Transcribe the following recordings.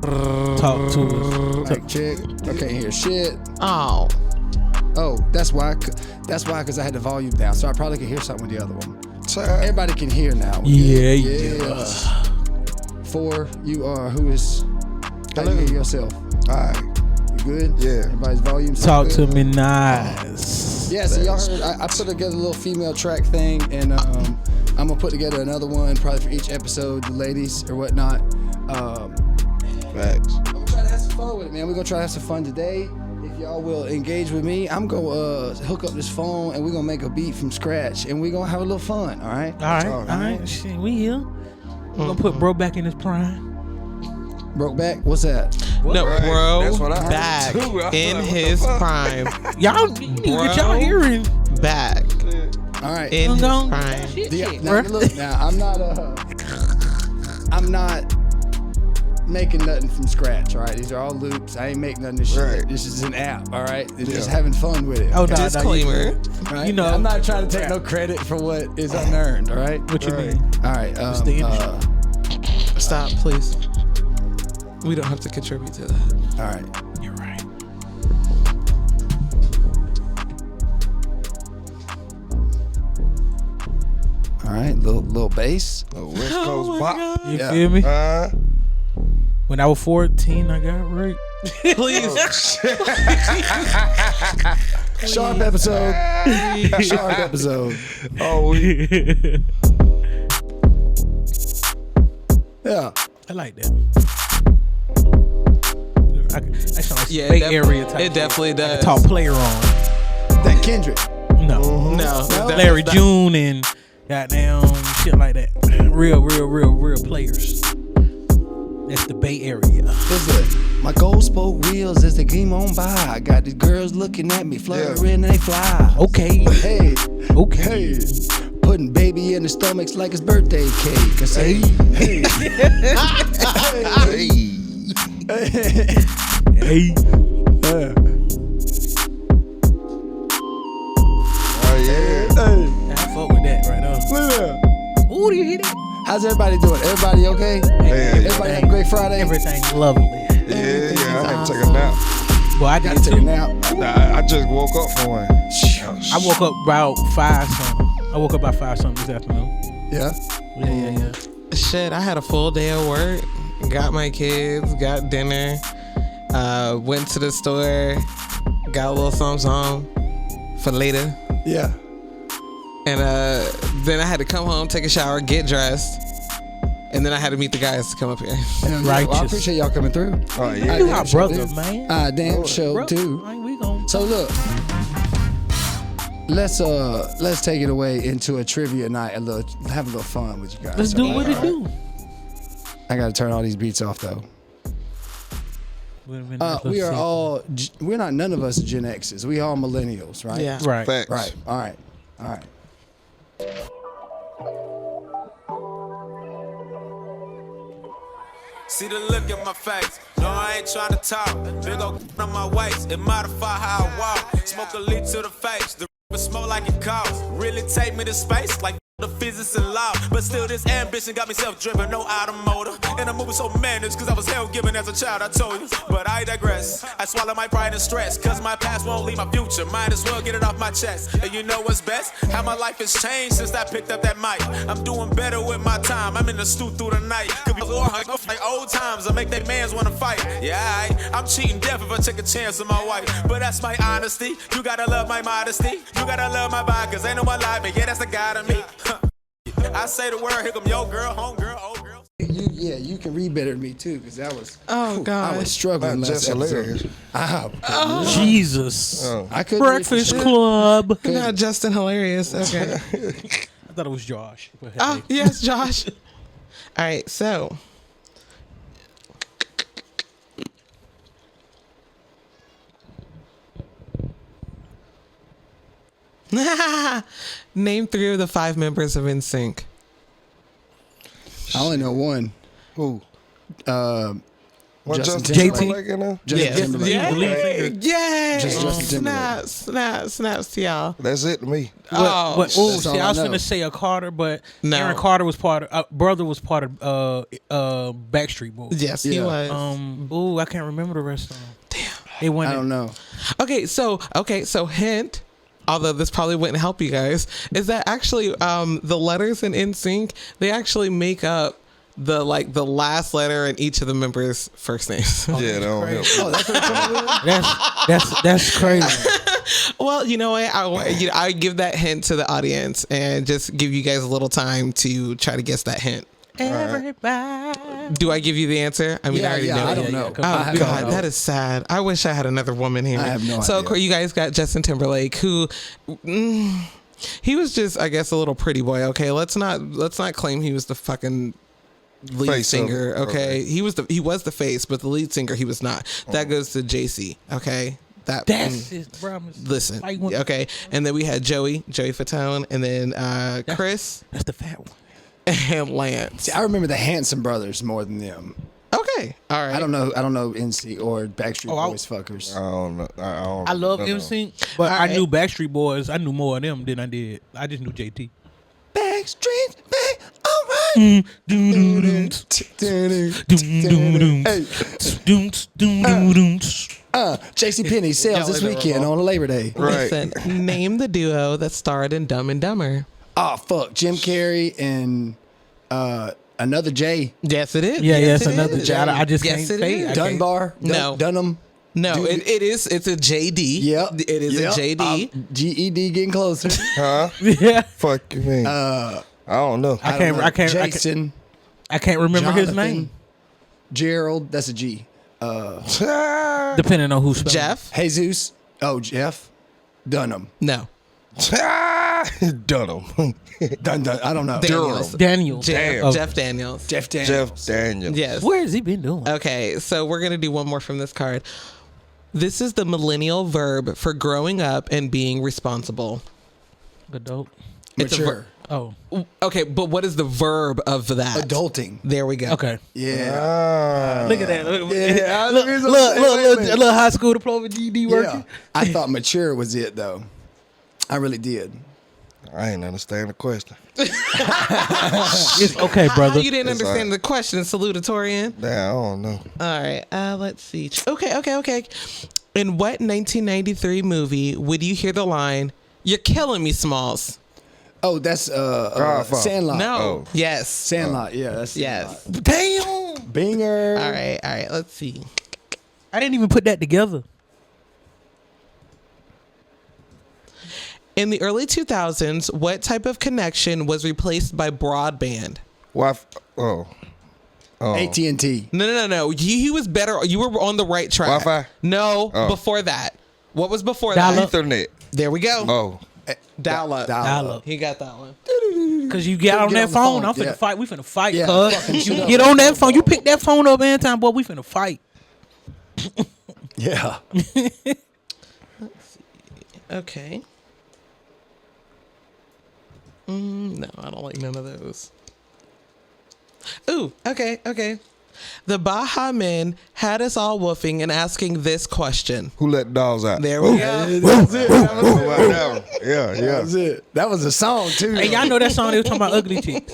Talk to us. Mic check. I can't hear shit. Oh, That's why. That's why, because I had the volume down, so I probably could hear something with the other one. Everybody can hear now. Yeah. 4, you are. Who is? How you hear yourself? All right. You good? Yeah. Everybody's volume. Talk good? to me nice. Yeah, so y'all heard, I put together a little female track thing, and I'm gonna put together another one probably for each episode, the ladies or whatnot. Facts. I'm gonna try to have some fun with it, man. We're gonna try to have some fun today. If y'all will engage with me, I'm gonna hook up this phone and we're gonna make a beat from scratch, and we're gonna have a little fun. All right? All right. Shit, we here. We're gonna put bro back in his prime. Broke back? What's that? no, Right. bro, That's what I heard back too. I in was like, his what the fuck? prime. Y'all need to get y'all hearing. Back All right. in his Gone. prime. Now, look, now I'm not making nothing from scratch. All right, these are all loops. I ain't make nothing of shit. Right. This is an app. All right, it's just having fun with it. Oh, okay? no, Disclaimer. Right? You know, I'm not trying to take no credit for what is unearned. All right. What you Right. mean? All right. It's the industry. Stop, please. We don't have to contribute to that. All right. You're right. All right. Little bass. Oh, West Coast bop. You feel me? When I was 14, I got raped. Please. Sharp episode. Sharp episode. Oh, Yeah. I like that. That sounds like Yeah, Bay it Area type. It definitely does. Top player on. That Kendrick. No. No, Larry June and goddamn shit like that. Real players. That's the Bay Area. Listen, my gold spoke wheels as they gleam on by. I got these girls looking at me, flirting and they fly. Okay. Hey, Okay. hey. Putting baby in the stomachs like it's birthday cake. I say, hey, hey. Hey. Oh, yeah. hey. I fuck with that right now. Look at that. Ooh, do you hear that? How's everybody doing? Everybody okay? Everybody have a great Friday? Everything's lovely. Yeah, I had to take a nap. Well, I Gotta did take a too. nap. Nah, I just woke up from one. I woke up about 5 something. I woke up about 5 something this afternoon. Yeah. Yeah. Shit, I had a full day of work. Got my kids, got dinner, went to the store, got a little something for later. Yeah. And then I had to come home, take a shower, get dressed. And then I had to meet the guys to come up here. Well, I Righteous. appreciate y'all coming through. Oh, yeah. You my brother, man. Damn show Bro, too. we gon' So look, let's take it away into a trivia night. Have a little fun with you guys. let's do what it do. I gotta turn all these beats off though. Wait a minute, let's We are see. all. We're not. None of us Gen X's. We all millennials, right? Yeah. right. Facts. Right. All right. All right. See the look in my face. No, I ain't trying to talk. Big ol' on my waist. It modify how I walk. Smoke a lead to the face. The smoke like it costs. Really take me to space like the physics and law. But still, this ambition got me self-driven, no automotive. And I'm moving so managed cause I was hell-given as a child, I told you. But I digress. I swallow my pride and stress. Cause my past won't leave my future. Might as well get it off my chest. And you know what's best? How my life has changed since I picked up that mic. I'm doing better with my time. I'm in the stew through the night. Could be like old times. I make that mans wanna fight. Yeah, I'm cheating death if I take a chance on my wife. But that's my honesty. You gotta love my modesty. You gotta love my vibe. Cause ain't no one like me. Yeah, that's the God of me. I say the word, here come your girl, home girl, old girl. You can read better than me too, because that was. Oh, God. I was struggling That's last just episode. hilarious. Jesus. I couldn't read for Breakfast shit. Club. Not Justin hilarious. Okay. I thought it was Josh. But hey. Oh, yes, Josh. All right, so. Name 3 of the 5 members of NSYNC. I only know one. Who? What, Justin Justin JT? Timberlake in there? Justin Yes. Timberlake. Yeah. The lead singer. Yay! Just Justin Timberlake. Snaps to y'all. That's it to me. Oh, But oh, That's see, all I was I know. gonna say a Carter, but No. Aaron Carter was part of brother was part of Backstreet Boys. yes, he Yeah. was. I can't remember the rest of them. Damn, they went. I don't know. Okay, so hint, although this probably wouldn't help you guys, is that actually the letters in NSYNC, they actually make up the last letter in each of the members' first names. Yeah, that don't help. Oh, that's what it's coming with? That's crazy. Well, you know what? I give that hint to the audience and just give you guys a little time to try to guess that hint. Everybody. Do I give you the answer? I mean, I already know. I don't Yeah, know. yeah, Oh I have God, no that is sad. I wish I had another woman here. I have no So idea. you guys got Justin Timberlake, who he was just, I guess, a little pretty boy. Okay, let's not claim he was the fucking lead Face of singer. it. Okay, Okay. he was the face, but the lead singer he was not. That goes to JC. Okay, That's his promise. listen. Like when- Okay, and then we had Joey Fatone, and then Chris That's the fat one. and Lance. See, I remember the Hanson brothers more than them. Okay, all right. I don't know NC or Backstreet Oh, Boys fuckers. I don't know. I love don't know. NSYNC, but All I right. knew Backstreet Boys. I knew more of them than I did. I just knew JT. Backstreet, back, all right. Hey. JC Penney sales this weekend on Labor Day. Right. Listen, name the duo that starred in Dumb and Dumber. Oh fuck, Jim Carrey and another J. Yes, it is. Yeah, yes, it's it another is. job. I just Yes, can't it say. is. I can't- Dunbar. No. Dunham. No, Dude. it is. It's a JD. Yep. It is a JD. GED getting closer. Huh? Yeah, Fuck you mean? I don't know. I can't. Jason. I can't remember his Jonathan, name. Gerald. That's a G. Depending on who's Jeff. Jesus. Oh, Jeff. Dunham. No. Dunham. Dun. I don't know. Daniels. Daniel. Jeff, Oh. Jeff Daniels. Jeff Daniels. Jeff Daniels. Yes. Where has he been doing? Okay, so we're gonna do one more from this card. This is the millennial verb for growing up and being responsible. Adult. It's a Mature. Oh, Okay, but what is the verb of that? Adulting. There we go. okay. Yeah. Look at that. Look, Yeah, look, little high school diploma GD working. Yeah. I thought mature was it though. I really did. I ain't understand the question. It's okay, How brother. you didn't It's understand all right. the question, salutatorian? Damn, I don't know. All right, let's see. Okay. In what 1993 movie would you hear the line, "You're killing me, Smalls"? Oh, that's Godfather. Sandlot. No. Oh. Yes. Sandlot. Yeah, that's Yes. Sandlot. Damn. Binger. All right. Let's see. I didn't even put that together. In the early 2000s, what type of connection was replaced by broadband? Oh. AT&T. No. He was better. You were on the right track. Wi-Fi? No, Oh. before that. What was before Dial-up. that? Ethernet. There we go. Oh. Dial up. Dial-up. He got that one. Cause you get on Get that on the phone, phone, I'm finna yeah. fight. We finna fight, Yeah, cuz. fucking You shit up. get on that phone. You pick that phone up anytime, boy. We finna fight. Yeah. Okay. No, I don't like none of those. Ooh, okay. The Baja Men had us all woofing and asking this question. Who let the dogs out? There we go. That's it. That was Who it. let that one? Yeah. That was it. That was a song too. Hey, y'all know that song they was talking about ugly chicks.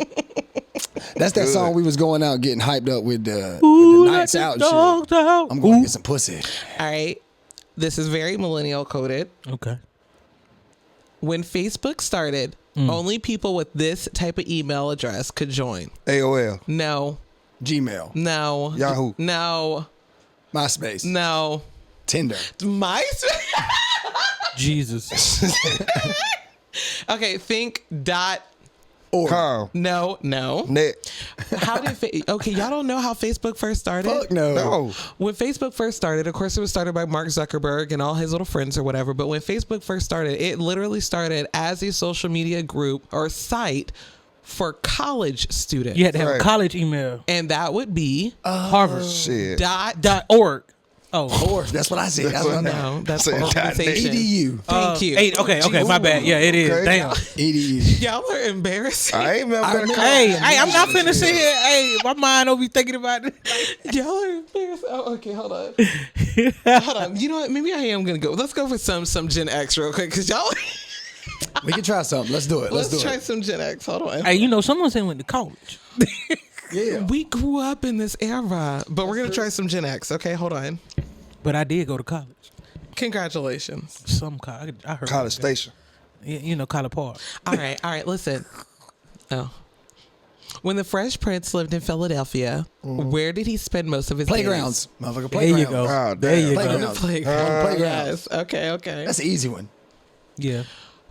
That's that Good. song we was going out getting hyped up with the Ooh, let nights the out and shit. dogs out. I'm going to Ooh. get some pussy. All right. This is very millennial coded. Okay. When Facebook started, only people with this type of email address could join. AOL. No. Gmail. No. Yahoo. No. MySpace. No. Tinder. MySpace. Jesus. Okay, think dot. Com. No. Net. How did okay? Y'all don't know how Facebook first started. Fuck no. No. When Facebook first started, of course, it was started by Mark Zuckerberg and all his little friends or whatever. But when Facebook first started, it literally started as a social media group or site for college students. You had to have a Right. college email. And that would be Harvard. Shit. dot. .org. Oh, Or that's what I said. That's what I know. No, that's Say for organization. EDU. Thank you. Okay, my bad. Yeah, it is. Okay. Damn. EDU. Y'all are embarrassing. I ain't never been a college. Hey, I'm not finna sit here. Hey, my mind don't be thinking about it. Y'all are embarrassing. Oh, okay, hold on. Hold on. You know what? Maybe I am gonna go. Let's go for some Gen X real quick, because y'all. We can try something. Let's do it. Let's try some Gen X. Hold on. Hey, someone said went to college. Yeah. We grew up in this era, but we're gonna try some Gen X. Okay, hold on. But I did go to college. Congratulations. Some college. I heard College about that. Station. College Park. All right. Listen. Oh. When the Fresh Prince lived in Philadelphia, where did he spend most of his Playgrounds. Motherfucker, There playgrounds. you go. Oh, There you damn. go. days? Playgrounds. Playground. Playgrounds. Yes. Okay. That's an easy one. Yeah.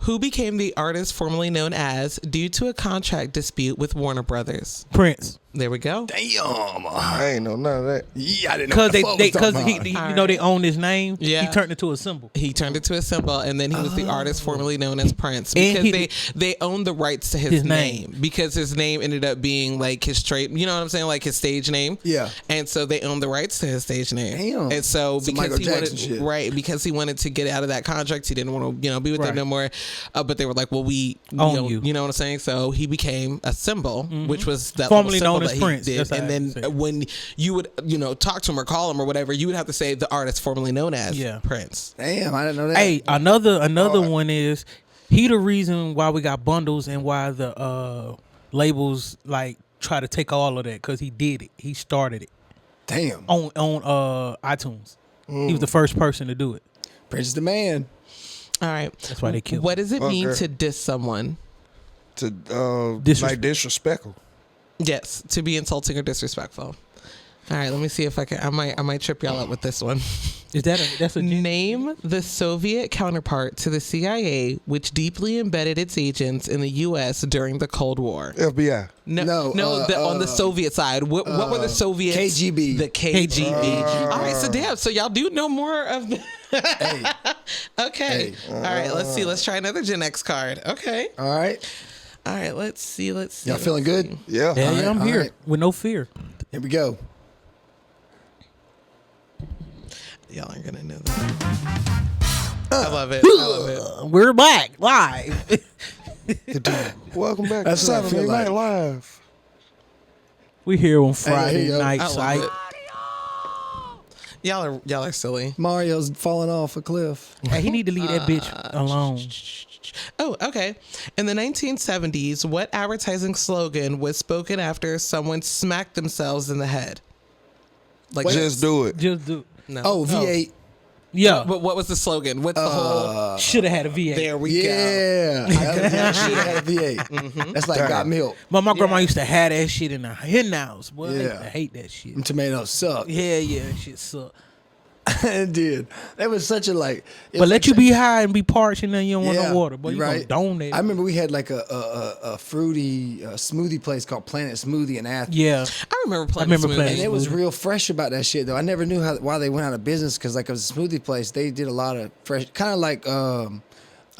Who became the artist formerly known as due to a contract dispute with Warner Brothers? Prince. There we go. Damn. I ain't know none of that. Yeah, I didn't know. Because what they the fuck was because talking he about. they own his name. Yeah. He turned it to a symbol. He turned it to a symbol, and then he was the artist formerly known as Prince, And because they owned the rights to his name, because his name ended up being like his straight, you know what I'm saying, like his stage name. Yeah. And so they owned the rights to his stage name. Damn. And so Some because Michael he Jackson wanted shit. right, because he wanted to get out of that contract, he didn't want to be with them Right. no more. But they were like, well, we Own you. You know what I'm saying? So he became a symbol, which was that Formerly little symbol known as that he Prince. did. That's how And I then say it. when you would talk to him or call him or whatever, you would have to say the artist formerly known as Prince. Damn, I didn't know that. Hey, another one is he the reason why we got bundles and why the labels like try to take all of that, because he did it. He started it Damn. on iTunes. He was the first person to do it. Prince is the man. All right. That's why they killed What does it mean Okay. to diss someone? To Disrespect. disrespectful. Yes, to be insulting or disrespectful. All right, let me see if I can. I might trip y'all up with this one. Is that's a Name the Soviet counterpart to the CIA, which deeply embedded its agents in the U.S. during the Cold War. FBI. No, on the Soviet side. What were the Soviets? KGB. The KGB. All right, so y'all do know more of the. Hey. Okay. All right, let's see. Let's try another Gen X card. Okay. All right. All right, let's see. Y'all feeling good? Yeah. Hell yeah, All I'm right, here all right. with no fear. Here we go. Y'all aren't gonna know that. I love it. We're back live. Welcome back That's to what I Saturday feel Night like. Live. We here on here Friday you go. night I love site. it. Y'all are silly. Mario's falling off a cliff. Hey, he need to leave that bitch alone. Oh, okay. In the 1970s, what advertising slogan was spoken after someone smacked themselves in the head? Like Just do it. Just do. no. Oh, V8. Yeah, What was the slogan? What's the whole? should have had a V8. There we go. Yeah. That should have had a V8. That's like got milk. But my grandma used to have that shit in the hen house. Boy, I used Yeah. to hate that shit. Them tomatoes suck. Yeah, that shit suck. It did. That was such a like. But let you be high and be parched and then you don't want no water. But you right. gonna donate. I remember we had like a fruity smoothie place called Planet Smoothie in Athens. Yeah. I remember playing. remember this playing movie. And it was Smoothie. real fresh about that shit though. I never knew why they went out of business, because like it was a smoothie place. They did a lot of fresh, kind of like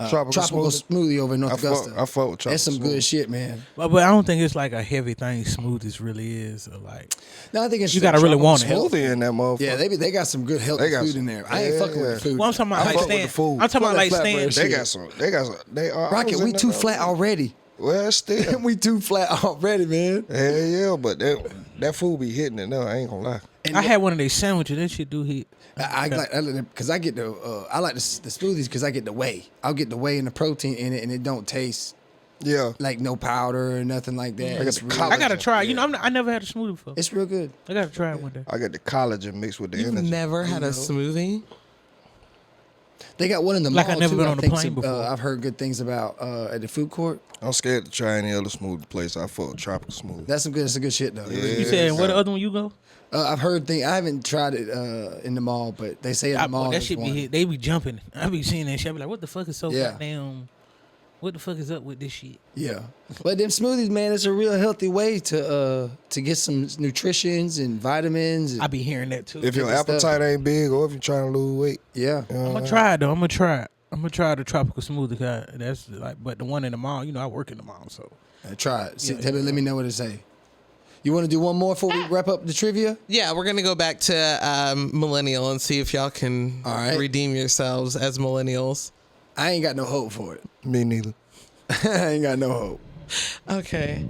tropical smoothie over in North Augusta. I fuck with tropical That's some smoothie. good shit, man. But I don't think it's like a heavy thing. Smoothies really is. Or like No, I think it's You gotta really want it. Smoothie in that motherfucker. Yeah, they got some good healthy They got food some- in there. I ain't fucking with the food. well, I'm talking about I like fuck with stand. the food. I'm talking about like Fuck that stand. flatbread They shit. got some. They are. Rocket, we too flat already. Well, still. We too flat already, man. Hell yeah, but that food be hitting it now. I ain't gonna lie. And I had one of their sandwiches. That shit do hit. I like because I get I like the smoothies because I get the whey. I'll get the whey and the protein in it, and it don't taste Yeah. like no powder or nothing like that. got It's the real, collagen. I gotta try. I never had a smoothie before. it's real good. I gotta try it one day. I got the collagen mixed with the You've energy. never had a smoothie? They got one in the Like mall I've never too, been I on a think plane before. I've heard good things about at the food court. I'm scared to try any other smoothie place. I fuck with tropical smoothie. That's some good. That's some good shit though. It really You is. said what the other one you go? I've heard things. I haven't tried it in the mall, but they say in the mall That there's shit be one. hit. They be jumping. I be seeing that shit. I be like, what the fuck is so Yeah. goddamn? What the fuck is up with this shit? Yeah, but them smoothies, man, it's a real healthy way to get some nutritions and vitamins. And, I be hearing that too. If your Good stuff. appetite ain't big or if you're trying to lose weight, yeah, I'm gonna try it though. I'm gonna try it. I'm gonna try the tropical smoothie. 'Cause that's like, but the one in the mall, I work in the mall, so try it. Let me know what it say. You want to do one more before we wrap up the trivia? Yeah, we're gonna go back to millennial and see if y'all can All right. redeem yourselves as millennials. I ain't got no hope for it. Me neither. I ain't got no hope. Okay.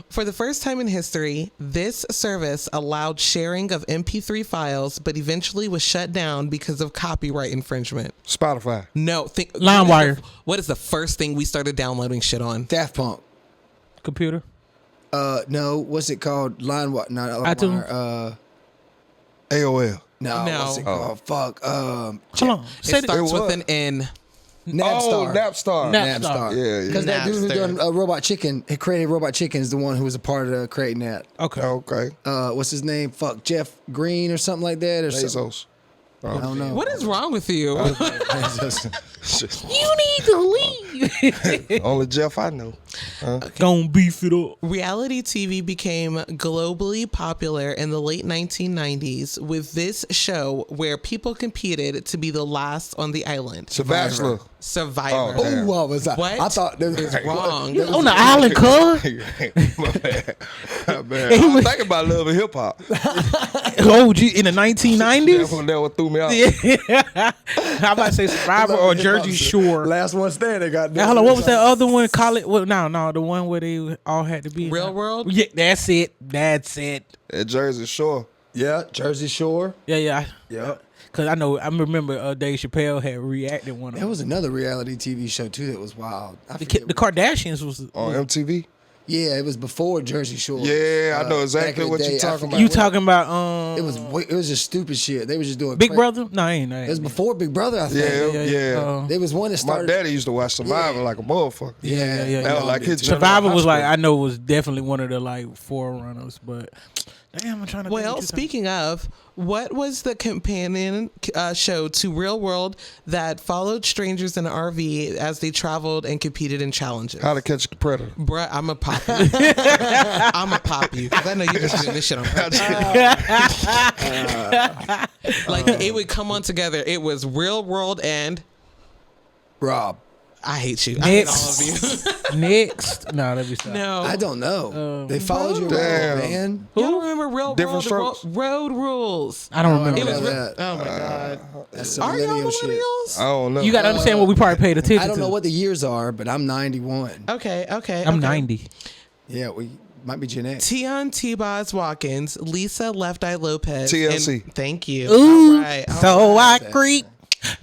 For the first time in history, this service allowed sharing of MP3 files, but eventually was shut down because of copyright infringement. Spotify. No, LimeWire. What is the first thing we started downloading shit on? Daft Punk. Computer. No, what's it called? Line what? Not iTunes? AOL. No, No. what's it called? Fuck. Hold on. Say It starts what? with an N. Napstar. Oh, Napstar. Napstar. Yeah, Because that dude who's Napster. doing Robot Chicken, he created Robot Chicken, is the one who was a part of creating that. Okay. Okay. What's his name? Fuck, Jeff Green or something like that, or something. Bezos. I don't know. What is wrong with you? You need to leave. Only Jeff I know. Gonna beef it up. Reality TV became globally popular in the late 1990s with this show where people competed to be the last on the island. The Bachelor. Survivor. Oh, damn. Ooh, what was that? What I thought there was is wrong? On the island, cuz. My bad. My bad. I was thinking about Love and Hip Hop. Oh, gee, in the 1990s? That's when that one threw me out. How about to say Survivor or Jersey Shore? Last one standing. Got Now, hold on, what was that other one? Call it? Well, no, the one where they all had to be Real World? Yeah, that's it. That's it. At Jersey Shore. Yeah, Jersey Shore. Yeah. Yeah. Cause I remember Dave Chappelle had reacted one of There them. was another reality TV show too that was wild. I The forget. Kardashians was On MTV. Yeah, it was before Jersey Shore. Yeah, I know back exactly in the what day, you're I talking forget about. you what- talking about It was just stupid shit. They was just doing Big Brother? No, I ain't. It was before Big Brother, I think. Yeah. There was one that My started. daddy used to watch Survivor like a motherfucker. Yeah, Yeah. That was like his Survivor was like hospital. I know was definitely one of the like forerunners, but damn, I'm trying to. Well, speaking of, what was the companion show to Real World that followed strangers in an RV as they traveled and competed in challenges? How to Catch a Predator. Bruh, I'm a pop you. I'm a pop you because I know you just doing this shit on purpose. Like it would come on together. It was Real World and Rob. I hate you. I hate all of Next, you. next. No, let me stop. No, I don't know. They followed you around, Damn. man. Y'all remember Real Different World Strokes? Road Rules? I don't remember It was that. that. oh my god. That's some Are y'all millennial shit. millennials? I don't know. You got to understand what we probably paid attention I don't to. know what the years are, but I'm 91. Okay. I'm 90. Yeah, we might be Gen X. Tion T-Boz Watkins, Lisa Left Eye Lopez. TLC. and- thank you. Ooh, All right. so I creep.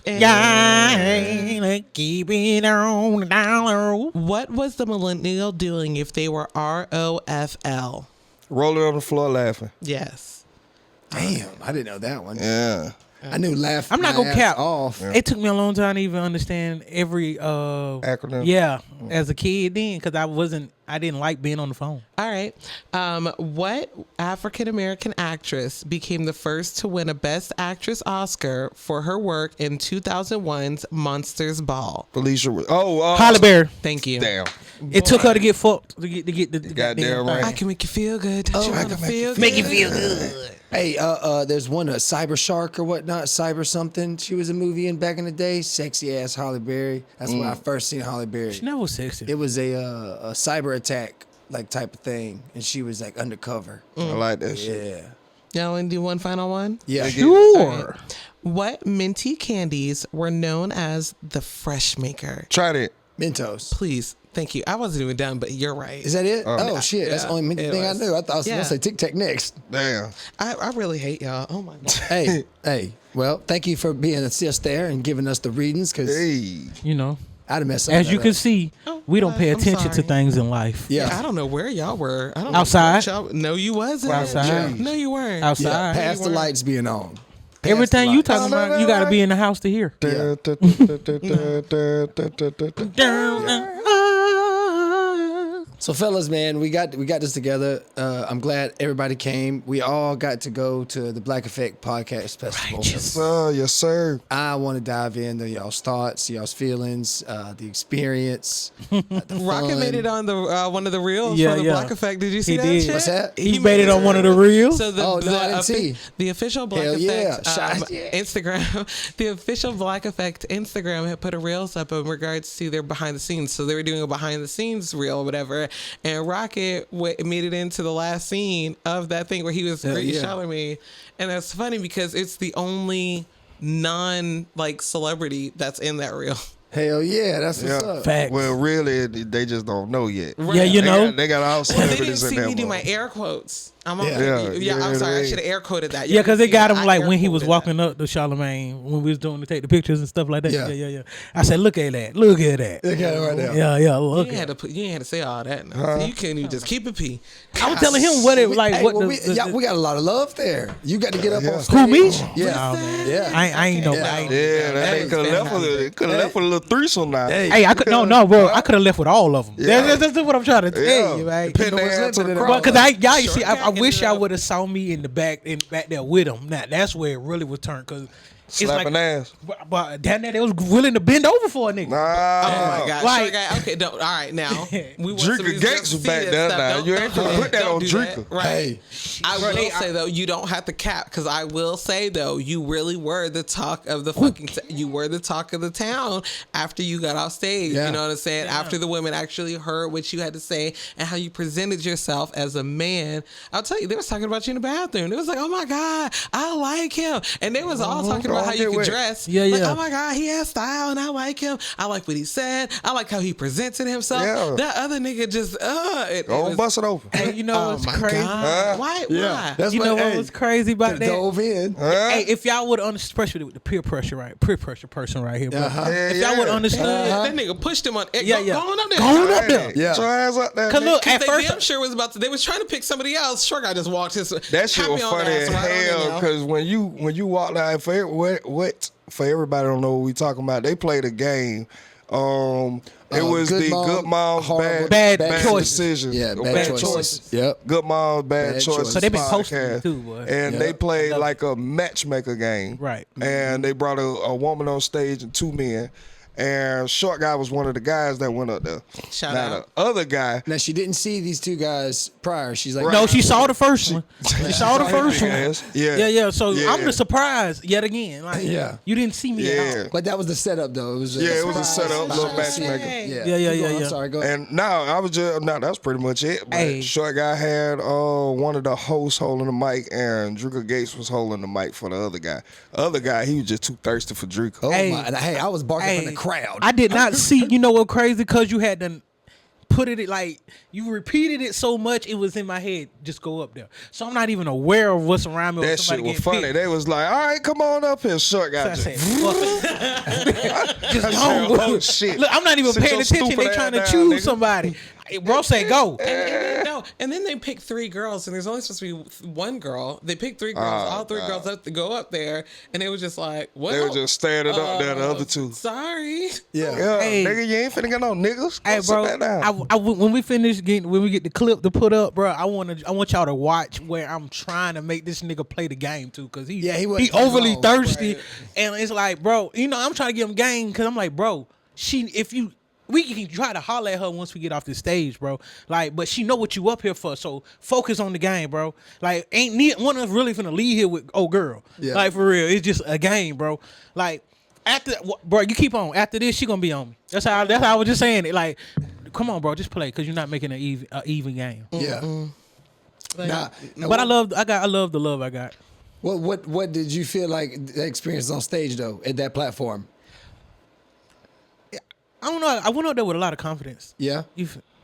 And Yeah, keep it on the dollar. what was the millennial doing if they were ROFL? Rolling on the floor laughing. Yes. Damn, I didn't know that one. Yeah. I knew laugh. I'm not my gonna ass cap. off. It took me a long time to even understand every Acronym. Yeah, as a kid then, because I didn't like being on the phone. All right. What African American actress became the first to win a Best Actress Oscar for her work in 2001's Monsters Ball? Felicia. Oh, Halle Berry. Thank you. Damn. It took her to get fucked to get the Goddamn goddamn right. I can make you feel good. Don't you I want to can make you feel good? Make you feel good. Hey, there's one, Cyber Shark or whatnot, Cyber something. She was a movie in back in the day. Sexy ass Halle Berry. That's when I first seen Halle Berry. She never was sexy. It was a cyber attack like type of thing, and she was like undercover. I like that shit. Yeah, Y'all want to do one final one? yeah. Sure. What minty candies were known as the Fresh Maker? Try that. Mentos. Please. Thank you. I wasn't even done, but you're right. Is that it? Oh shit, that's the only it thing was. I knew. I thought I was Yeah. gonna say Tic Tac next. Damn. I really hate y'all. Oh my God. Hey. Well, thank you for being just there and giving us the readings, because Hey. You know, I'd have messed as you that can up. see, we don't pay I'm attention to sorry. things in life. Yeah. I don't know where y'all were. I don't know Outside. what y'all- No, you wasn't. Outside. No, you weren't. Yeah, Outside. past the lights being on. Past Everything the you lights. talking about, you got to be in the house to hear. So, fellas, man, we got this together. I'm glad everybody came. We all got to go to the Black Effect Podcast Festival. Yes, sir. I want to dive into y'all's thoughts, y'all's feelings, the experience. The Rocket fun. made it on the one of the reels Yeah, for the yeah. Black Effect. Did you see He that did. shit? What's that? He made it on one of the reels. So the, Oh, no, I didn't see. the official Black Hell yeah. Effect Shout- yeah. Instagram, the official Black Effect Instagram had put a reels up in regards to their behind the scenes. So they were doing a behind the scenes reel or whatever, and Rocket made it into the last scene of that thing where he was greeting Charlamagne, and that's funny because it's the only non celebrity that's in that reel. Hell yeah, that's what's up. Facts. Well, really, they just don't know yet. Yeah, you know. They got all They didn't celebrities in see there. me do my air quotes. I'm Yeah. I'm sorry. I should have air quoted that. Yeah, because they got him like when he was air-quoted walking up to Charlamagne when we was doing to take the pictures and stuff like that. Yeah. Yeah. I said, look at that. Look at that. Look at it right now. Yeah, You look ain't at had to it. put. You ain't had to say all that. Now. So you can't even just keep it P. I was telling him what it like. Hey, What well, the, we got a lot of love there. You got to get up on stage. Who, me? Yeah. Oh, man. Yeah. I ain't know. Yeah. I ain't- Yeah, they could have left with a little threesome now. Hey, I could no, bro. I could have left with all of them. Yeah. That's what I'm trying to tell you, man. Pin their hand to the Well, cross. because y'all, you see, I Shortcut wish ended y'all up- would have saw me in the back there with him. Now that's where it really was turned because it's Slapping like, ass. but down there they was willing to bend over for a nigga. Nah. Oh my God! Like- Short guy. Okay, all right. Now we want some of Drinker these Gates girls to was see back this there stuff. now. Don't- You ain't don't finna do put that Don't on do Drinker. Right. Hey. I will say though, you don't have to cap because I will say though, you really were the talk of the fucking. You were the talk of the town after you got off stage. Yeah. You know what I'm saying? After the women actually heard what you had to say and how you presented yourself as a man. I'll tell you, they was talking about you in the bathroom. It was like, oh my God, I like him, and they was all talking about how you could dress. Yeah, Like, yeah. oh my God, he has style, and I like him. I like what he said. I like how he presented himself. Yeah. That other nigga just Don't bust it open. Hey, you know what's my crazy? God. Why? Yeah. Why? You know what was crazy about that? Dove in. Hey, if y'all would understand, especially with the peer pressure, right? Peer pressure person right here, bro. Uh-huh. If y'all would understood, That nigga pushed him on. Yeah, yeah. Going up there. Going up there. Yeah. Get your ass up there. Cause look, Cause at they first, damn sure was about to. They was trying to pick somebody else. Short guy just walked his. That shit tapped was me on the funny ass as right on in, hell yo. because when you walk down for everybody don't know what we talking about. They played a game. It was Good the Mom, Good Mom's Horrible- Bad bad Choices. decisions. Yeah, Or bad choices. choices. Yep. Good Mom's Bad Bad Choices. Choices. So they been posting podcast. it too, boy. And Yeah. they played like a matchmaker game. Right. And they brought a woman on stage and two men. And Short Guy was one of the guys that went up there. Shout now out. the other guy, Now she didn't see these two guys prior. She's like, No, she saw the first one. She saw the first one. Yes. Yeah. Yeah. So Yeah. I'm the surprise yet again. Like, Yeah. you didn't see me at Yeah. all. But that was the setup, though. It was Yeah, it was a surprise. setup, little matchmaker. Yeah, Yeah. Keep going. I'm sorry. Go ahead. And now I was just that's pretty much it. But Hey. Short Guy had one of the hosts holding the mic, and Drinker Gates was holding the mic for the other guy. Other guy, he was just too thirsty for Drinker. Oh Hey. my! And hey, I was barking from the crowd. I did not see. You know what crazy? Because you had to put it like you repeated it so much, it was in my head. Just go up there. So I'm not even aware of what's around me. or That somebody shit was getting funny. picked. They was like, "All right, come on up here, Short Guy." So I Just, said, fuck it. Just I don't. said, "Oh, shit. Look, I'm not even Sit paying your attention. stupid They ass trying to down, choose nigga." somebody. Bro say go. And then they picked three girls, and there's only supposed to be one girl. They picked three girls. Oh, all three girls have to go up there, and it was just like, well, They were just standing up there, the other two. Sorry. Yeah. Yeah, Hey. nigga, you ain't finna get no niggas. Go Hey, sit bro, back down. when we finish when we get the clip to put up, bro, I want y'all to watch where I'm trying to make this nigga play the game too, cause Yeah, he wasn't he overly playing thirsty, Right. and it's like, bro, you know, I'm trying to give him game, cause I'm like, bro, we can try to holler at her once we get off the stage, bro. Like, but she know what you up here for, so focus on the game, bro. Like, ain't one of us really finna leave here with old girl. Yeah. Like, for real, it's just a game, bro. Like, bro, you keep on. After this, she gonna be on me. That's how I was just saying it. Like, come on, bro, just play, cause you're not making an even game. Yeah. Nah, But I love the love I got. What did you feel like the experience on stage though at that platform? I don't know. I went up there with a lot of confidence. Yeah.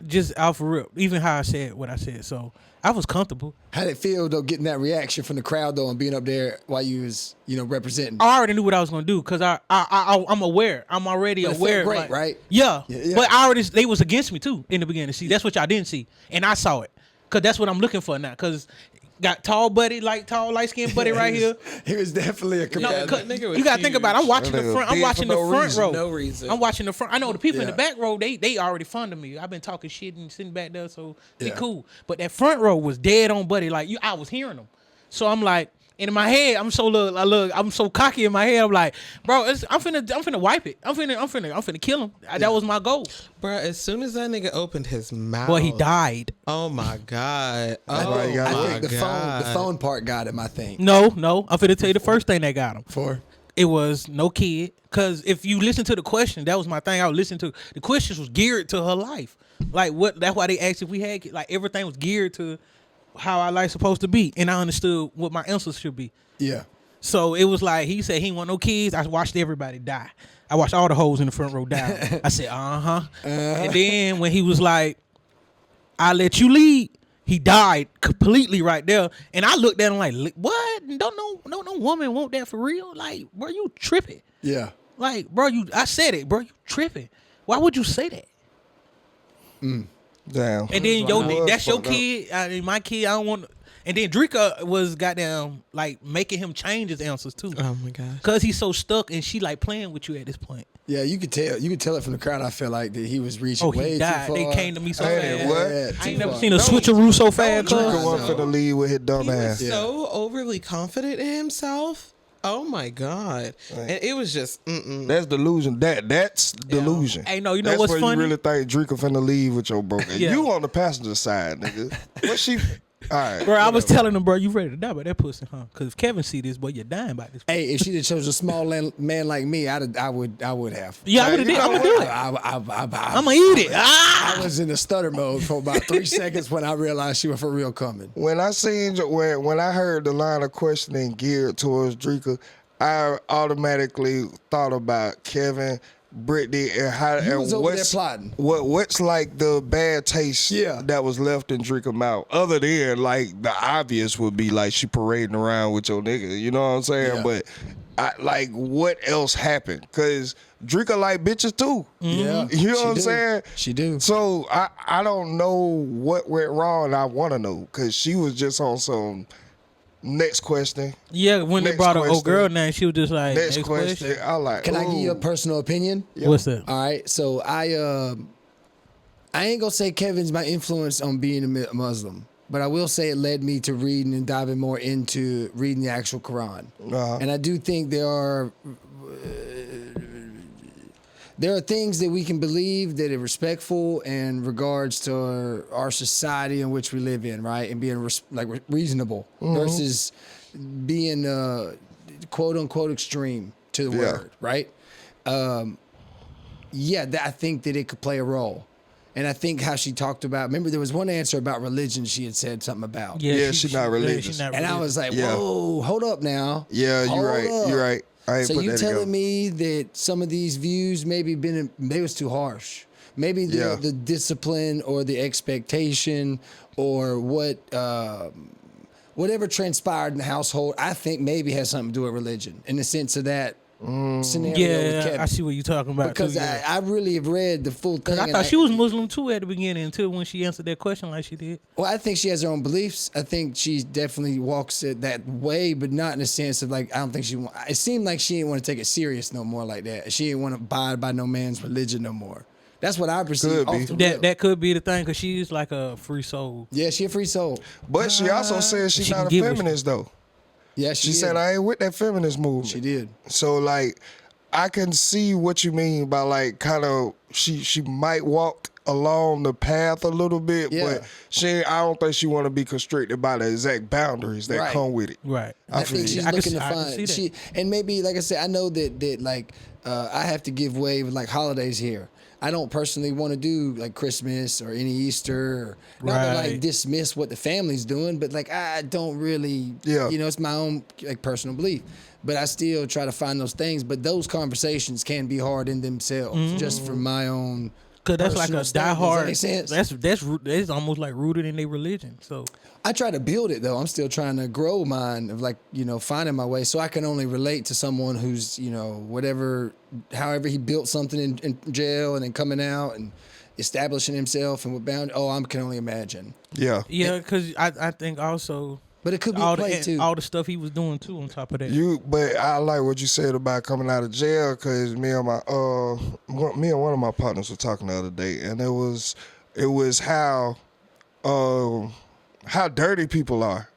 Just out for real. Even how I said what I said. So I was comfortable. How did it feel though getting that reaction from the crowd though and being up there while you was representing? I already knew what I was gonna do because I'm aware. I'm already But it felt aware. great, like, right? Yeah. Yeah. But they was against me too in the beginning. See, that's what y'all didn't see, and I saw it because that's what I'm looking for now. Because got tall light skinned buddy right here. He was definitely a No, competitor. 'cause nigga was you gotta think about it. I'm watching That the nigga front. I'm big watching for the no front reason. row. No reason. I'm watching the front. I know the people in the Yeah. back row. They already fond of me. I've been talking shit and sitting back there, so they Yeah. cool. But that front row was dead on, buddy. Like I was hearing them. So I'm like, and in my head, I'm so cocky in my head. I'm like, bro, I'm finna wipe it. I'm finna kill him. That was my goal. Bro, as soon as that nigga opened his mouth, Boy, he died. Oh my God. I Oh why you got my think the God. phone part got him. I think. No, I'm finna tell you the first thing that got him. For It was no kid. Cause if you listen to the question, that was my thing. I would listen to the questions was geared to her life. Like what? That's why they asked if we had like everything was geared to how our life's supposed to be, and I understood what my answers should be. Yeah. So it was like he said he didn't want no kids. I watched everybody die. I watched all the hoes in the front row die. I said and then when he was like, "I let you lead," he died completely right there. And I looked at him like, "What? Don't no woman want that for real? Like, bro, you tripping? Yeah. Like, bro, I said it, bro, you tripping? Why would you say that?" Damn. And then that's your kid. I mean, my kid. I don't want. And then Drika was goddamn like making him change his answers too. Oh my gosh. Cause he's so stuck and she like playing with you at this point. Yeah, you could tell. You could tell it from the crowd. I felt like that he was reaching Oh, way he died. too far. They came to me so Hey, fast. what? Yeah, I too ain't never far. seen a switcheroo so fast. Drika cuz. one for the lead with his dumb He was ass. so overly confident in himself. Oh my god. And it was just That's delusion. That's delusion. Hey, no, you know That's what's where funny? You really think Drika finna leave with your broken. Yeah. You on the passenger side, nigga. What she? All right, Bro, I was telling him, bro, you ready to die by that pussy, huh? Cause if Kevin see this, boy, you're dying by this. Hey, if she'd have chose a small man like me, I would have. Yeah, I would have did. I'm gonna do it. I'm gonna eat it. I was in the stutter mode for about 3 seconds when I realized she was for real coming. When I seen when I heard the line of questioning geared towards Drika, I automatically thought about Kevin, Brittany, and how You and was over there what's plotting. what's like the bad taste that was left in Drika's mouth. Other than like the obvious would be like she parading around with your nigga. You know what I'm saying? Yeah. But like what else happened? Cause Drika like bitches too. Yeah, You know she what I'm do. saying? She do. So I don't know what went wrong. I want to know because she was just on some next question. Yeah, when they Next brought her old question. girl name, she was just like, Next question. I like. Can I give you a ooh. personal opinion? What's that? All right, so I ain't gonna say Kevin's my influence on being a Muslim, but I will say it led me to reading and diving more into reading the actual Quran. And I do think there are things that we can believe that are respectful in regards to our society in which we live in, right? And being reasonable versus being quote unquote extreme to the word, right? I think that it could play a role. And I think how she talked about, remember there was one answer about religion she had said something about. Yeah, she's not religious. not And I was like, Yeah. whoa, hold up now. Yeah, you're Hold right. up. You're right. I ain't So put you that telling together. me that some of these views maybe was too harsh? Maybe the discipline or the expectation or whatever transpired in the household, I think maybe has something to do with religion in the sense of that scenario with Yeah, Kevin. I see what you're talking about. Because too, yeah. I really have read the full thing. Cause I and thought she was Muslim too at the beginning until when she answered that question like she did. Well, I think she has her own beliefs. I think she definitely walks it that way, but not in the sense of like, I don't think it seemed like she didn't want to take it serious no more like that. She didn't want to abide by no man's religion no more. That's what I perceive. Could be. off the rip. That could be the thing because she's like a free soul. Yeah, she a free soul. But she also said she's She not can a get what she- feminist though. Yeah, She said I ain't with that feminist movement. She did. So like, I can see what you mean by like kind of she might walk along the path a little bit, Yeah. but I don't think she want to be constricted by the exact boundaries that Right. come with it. Right. I feel think you. she's I can looking see- to I can find see that. and maybe like I said, I know that like I have to give way with like holidays here. I don't personally want to do like Christmas or any Easter. Or, not to like Right. dismiss what the family's doing, but like I don't really, Yeah. it's my own like personal belief. But I still try to find those things. But those conversations can be hard in themselves, just from my own. Cause that's like a personal stand. Does that diehard. make sense? That's almost like rooted in their religion. So I try to build it though. I'm still trying to grow mine of like, finding my way. So I can only relate to someone who's, however he built something in jail and then coming out and establishing himself and what bound. Oh, I can only imagine. Yeah. yeah, cause I think also But it could be all a play too. all the stuff he was doing too on top of that. But I like what you said about coming out of jail because me and one of my partners were talking the other day, and it was how dirty people are.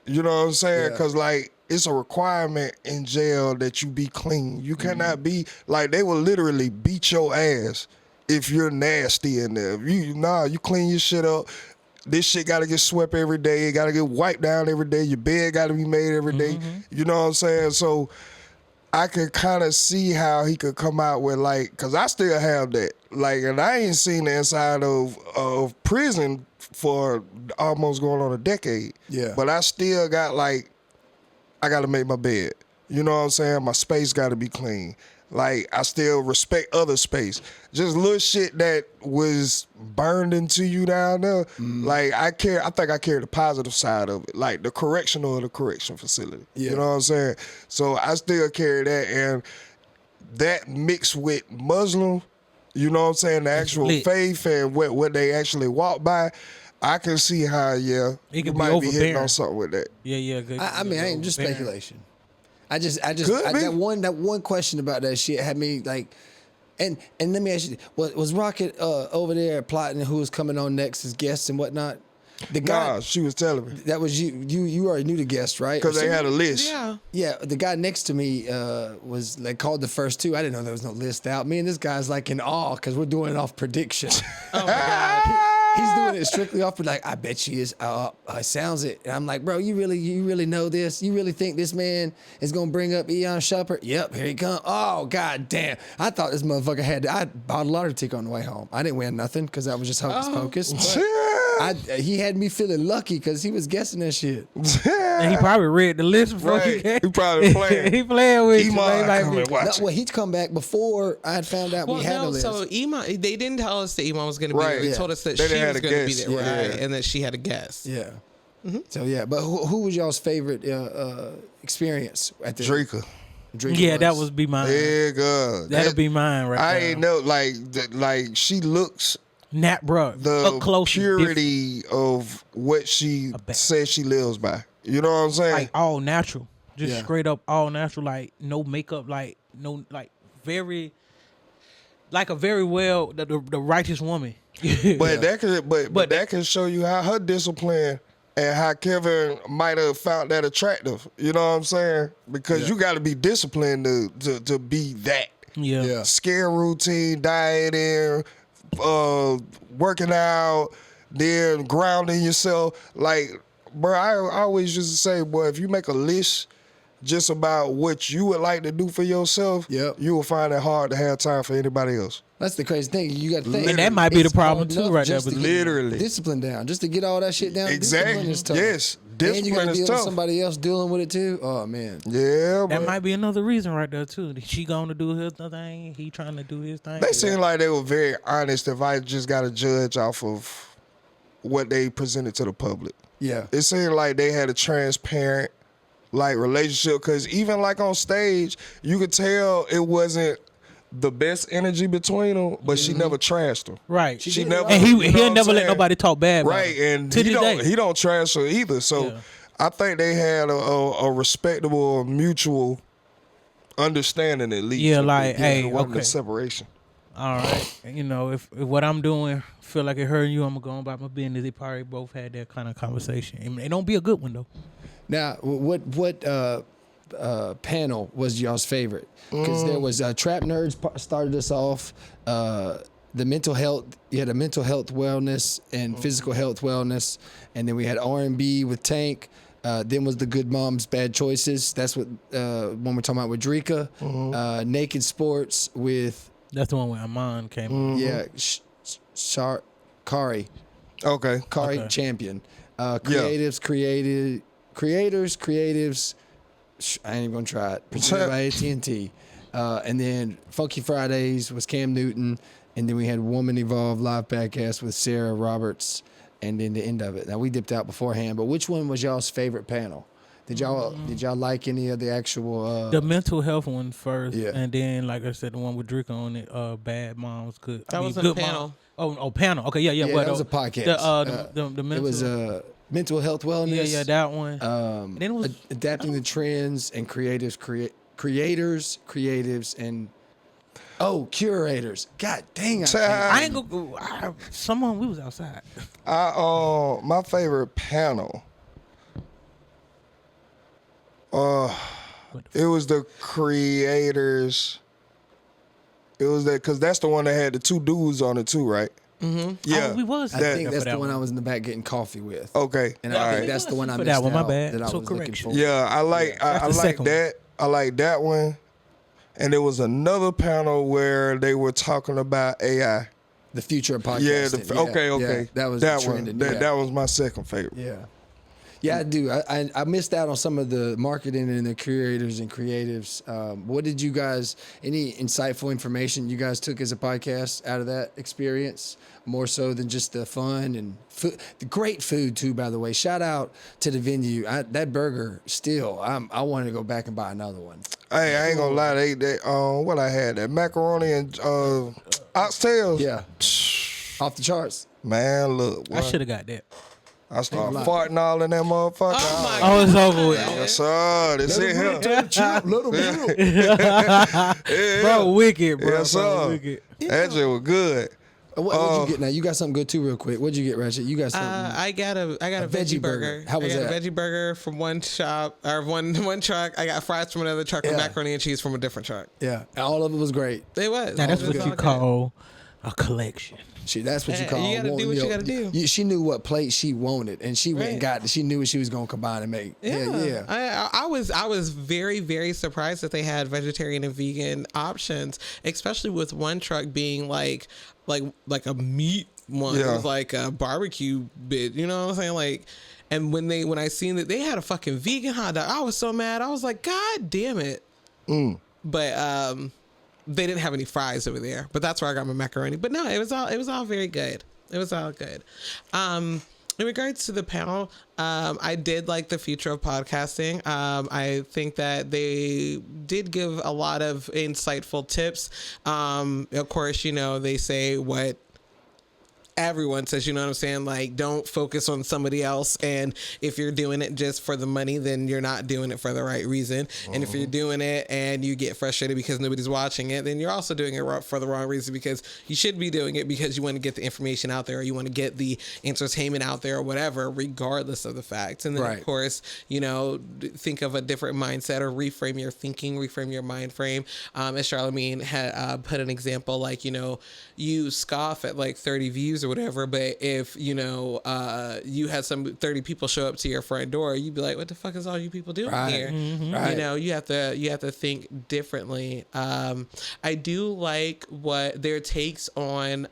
You know what I'm saying? Yeah. Because like it's a requirement in jail that you be clean. You cannot be like they will literally beat your ass if you're nasty in there. You clean your shit up. This shit got to get swept every day. It got to get wiped down every day. Your bed got to be made every day. You know what I'm saying? So I could kind of see how he could come out with like, cause I still have that. Like, and I ain't seen the inside of prison for almost going on a decade. Yeah. But I still got like, I got to make my bed. You know what I'm saying? My space got to be clean. Like, I still respect other space. Just little shit that was burned into you down there. Like, I think I carry the positive side of it. Like, the correctional of the correction facility. Yeah. You know what I'm saying? So, I still carry that. And that mixed with Muslim, you know what I'm saying? The actual lit. faith and what they actually walk by. I can see how, It you could be might be hitting overbearing. on something with that. Yeah. Good. I mean, I ain't just Overbearing. speculation. I just Could be. that one question about that shit had me like, and let me ask you, was Rocket over there plotting who was coming on next as guests and whatnot? The guy Nah, she was telling me. that was you already knew the guest, right? Because they had a list. Yeah. Yeah, the guy next to me was like called the first two. I didn't know there was no list out. Me and this guy's like in awe because we're doing it off prediction. Oh my God. He's doing it strictly off, like, I bet she is. Sounds it. And I'm like, bro, you really know this? You really think this man is gonna bring up Eon Shepard? Yep, here he come. Oh, god damn! I thought this motherfucker had. I bought a lottery ticket on the way home. I didn't win nothing because that was just hocus pocus. But he had me feeling lucky because he was guessing that shit. And he probably read the list before he Right. came. He probably playing. He playing with you. Iman man. Like, coming, No, watch it. well, he'd come back before I had found out Well, we had a no, list. so Iman, they didn't tell us that Iman was going to be Right. there. They Yeah. told us that They she didn't was have a going to be guest. there, Yeah. right? And that she had a guest. Yeah. So yeah, but who was y'all's favorite experience at the Drika. Drake yeah, that would be mine. Yeah, God. That'll be mine right I there. ain't know, like she looks Nat, bro. the Up close, is different. purity of what she bet. says she lives by. You know what I'm saying? Like all natural, just Yeah. straight up all natural. Like no makeup, like no, like very, like a very well the righteous woman. but that can, But that can show you how her discipline and how Kevin might have found that attractive. You know what I'm saying? Because you got to be disciplined to be that. yeah. Yeah. Scare routine, dieting, working out, then grounding yourself. Like, bro, I always used to say, boy, if you make a list just about what you would like to do for yourself, Yep. you will find it hard to have time for anybody else. That's the crazy thing. You got to think, And that might be the it's problem hard too, enough right there. just to But get Literally. discipline down, just to get all that shit down. Exactly. Discipline is tough. Yes. And you Discipline got to is deal with tough. somebody else dealing with it too. Oh man. Yeah, that but might be another reason right there too. She going to do his thing. He trying to do his thing. they seem like they were very honest if I just got to judge off of what they presented to the public. Yeah. It seemed like they had a transparent like relationship because even like on stage, you could tell it wasn't the best energy between them, but she never trashed them. Right. She did never, And you know he'll what I'm never let saying? nobody talk bad about Right, him. and to he this don't day. he don't trash her either. So Yeah. I think they had a respectable mutual understanding at least. Yeah, If like, it hey, wasn't a okay. separation. All right. You know, if what I'm doing feel like it hurting you, I'm going to go about my business. They probably both had that kind of conversation. And it don't be a good one, though. Now, what panel was y'all's favorite? Because there was Trap Nerds started us off. The mental health, you had a mental health wellness and physical health wellness, and then we had R&B with Tank. Then was the Good Moms Bad Choices. That's what one we're talking about with Drika. Naked Sports with That's the one where Amon came in. yeah, Kari. Okay. Kari Okay. Champion. Creatives. I ain't even gonna try it. Presented by AT&T. And then Funky Fridays was Cam Newton. And then we had Woman Evolve live podcast with Sarah Roberts. And then the end of it. Now we dipped out beforehand, but which one was y'all's favorite panel? Did y'all like any of the actual? The mental health one first. Yeah. And then, like I said, the one with Drake on it, Bad Moms, Good. That wasn't a panel. Oh, panel. Okay, yeah. Yeah, well, that was a podcast. The mental. It was mental health wellness. Yeah, that one. then it was Adapting the trends and creatives, and curators. God dang it! I ain't go. Someone we was outside. My favorite panel. It was the creators. It was that because that's the one that had the two dudes on it too, right? Mm-hmm. Yeah, Oh, we was. I there think for that's that the one I was in the back getting coffee with. Okay. And All I think right. that's the one I For missed that one, my out bad. that I So was looking correction. for. Yeah, I like That's the I like second that. I like that one. and there was another panel where they were talking about AI. The future of Yeah, podcasting. okay. That was that trending. one. That was my second favorite. Yeah. Yeah, I do. I missed out on some of the marketing and the creators and creatives. What did you guys, any insightful information you guys took as a podcast out of that experience? More so than just the fun and food, the great food too, by the way. Shout out to the venue. That burger still, I want to go back and buy another one. Hey, I ain't gonna lie, they what I had, that macaroni and oxtails. Yeah. Off the charts. Man, look, I should have got that. I started farting all in that motherfucker. Oh my Oh, it's over with. Yes, sir. That's it here. Bro, wicked, bro. Yes, Bro, sir. wicked. That shit was good. What'd you get now? You got something good too, real quick. What'd you get, Ratchet? You got something. I got a veggie burger. How was I got that? a veggie burger from one shop or one truck. I got fries from another truck and macaroni and cheese from a different truck. Yeah, all of it was great. It was. Now, that's It what was you all call a collection. That's what you Yeah, call. you gotta do what you gotta do. She knew what plate she wanted, and she went and Right. got. She knew what she was gonna combine and make. Yeah. I was very, very surprised that they had vegetarian and vegan options, especially with one truck being like a meat one. It Yeah. was like a barbecue bit. You know what I'm saying? Like, and when I seen that they had a fucking vegan hot dog, I was so mad. I was like, God damn it. But they didn't have any fries over there. But that's where I got my macaroni. But no, it was all very good. It was all good. In regards to the panel, I did like the future of podcasting. I think that they did give a lot of insightful tips. Of course, they say what everyone says, you know what I'm saying? Like, don't focus on somebody else. And if you're doing it just for the money, then you're not doing it for the right reason. And if you're doing it and you get frustrated because nobody's watching it, then you're also doing it for the wrong reason, because you should be doing it because you want to get the information out there, or you want to get the entertainment out there, or whatever, regardless of the facts. And then, Right. of course, think of a different mindset, or reframe your thinking, reframe your mind frame. As Charlemagne had put an example, like, you scoff at like 30 views or whatever, but if you had 30 people show up to your front door, you'd be like, what the fuck is all you people doing here? Right. You have to think differently. I do like what their takes on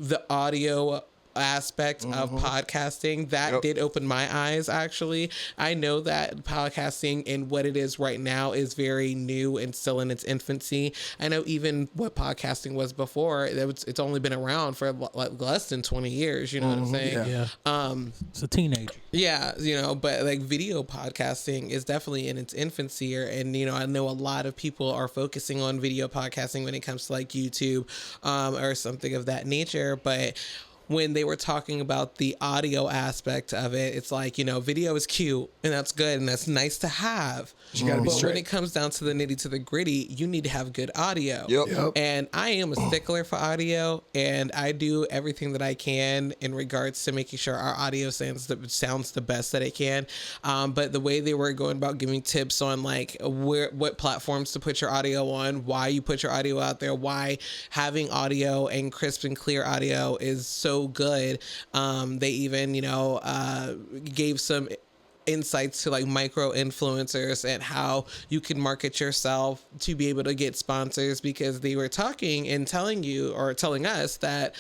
the audio aspect of podcasting. That did open my eyes. Actually, I know that podcasting and what it is right now is very new and still in its infancy. I know even what podcasting was before, it's only been around for like less than 20 years, you know what I'm saying? Yeah. It's a teenager. Yeah, but like video podcasting is definitely in its infancy here. And, I know a lot of people are focusing on video podcasting when it comes to like YouTube or something of that nature. But when they were talking about the audio aspect of it, it's like, video is cute and that's good and that's nice to have. You gotta be But straight. when it comes down to the nitty to the gritty, you need to have good audio. Yep. And I am a stickler for audio, and I do everything that I can in regards to making sure our audio sounds the best that it can. But the way they were going about giving tips on like what platforms to put your audio on, why you put your audio out there, why having audio and crisp and clear audio is so good. They even, gave some insights to like micro influencers and how you can market yourself to be able to get sponsors, because they were talking and telling us that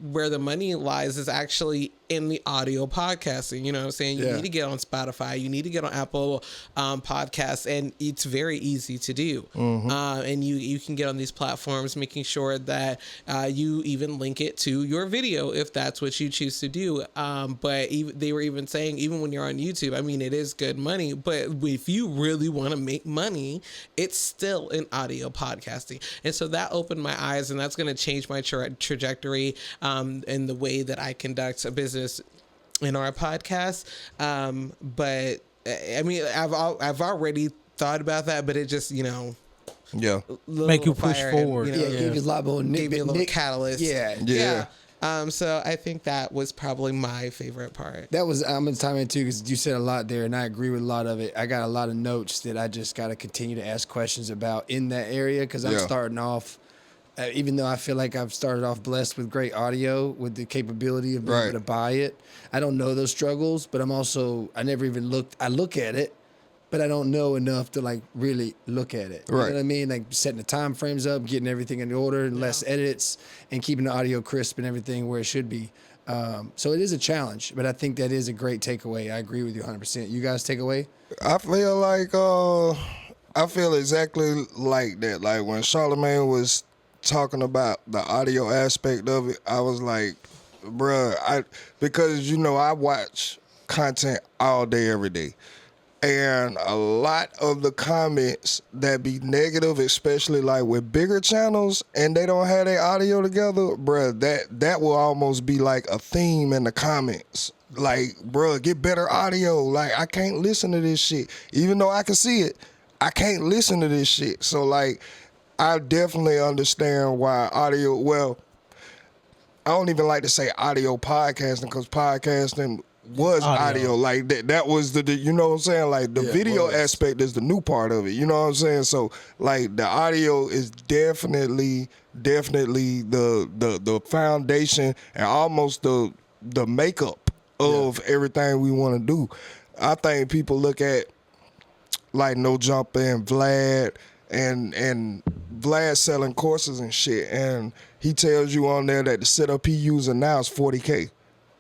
where the money lies is actually in the audio podcasting. You know what I'm saying? You need to get on Spotify, you need to get on Apple podcasts, and it's very easy to do. And you can get on these platforms, making sure that you even link it to your video if that's what you choose to do. But they were even saying, even when you're on YouTube, I mean, it is good money, but if you really want to make money, it's still in audio podcasting. And so that opened my eyes, and that's going to change my trajectory in the way that I conduct a business in our podcast. But I mean, I've already thought about that, but it just, Make you push forward. Give you a lot more gave me a little catalyst. Yeah. So I think that was probably my favorite part. That was, I'm gonna time in too, because you said a lot there, and I agree with a lot of it. I got a lot of notes that I just got to continue to ask questions about in that area, because I'm starting off, even though I feel like I've started off blessed with great audio, with the capability of being able to buy it. I don't know those struggles, but I never even looked. I look at it, but I don't know enough to like really look at it. You Right. know what I mean? Like setting the time frames up, getting everything in order, and less edits, and keeping the audio crisp and everything where it should be. So it is a challenge, but I think that is a great takeaway. I agree with you 100%. You guys take away? I feel like I feel exactly like that. Like when Charlamagne was talking about the audio aspect of it, I was like, bruh, because I watch content all day, every day. And a lot of the comments that be negative, especially like with bigger channels and they don't have their audio together, bruh, that will almost be like a theme in the comments. Like, bruh, get better audio. Like, I can't listen to this shit. Even though I can see it, I can't listen to this shit. So, like, I definitely understand why audio, well, I don't even like to say audio podcasting because podcasting was audio. Like that was the you know what I'm saying? Like the video aspect is the new part of it. You know what I'm saying? So like the audio is definitely the foundation and almost the makeup of everything we want to do. I think people look at like No Jumper and Vlad and Vlad selling courses and shit, and he tells you on there that the setup he using now is $40K.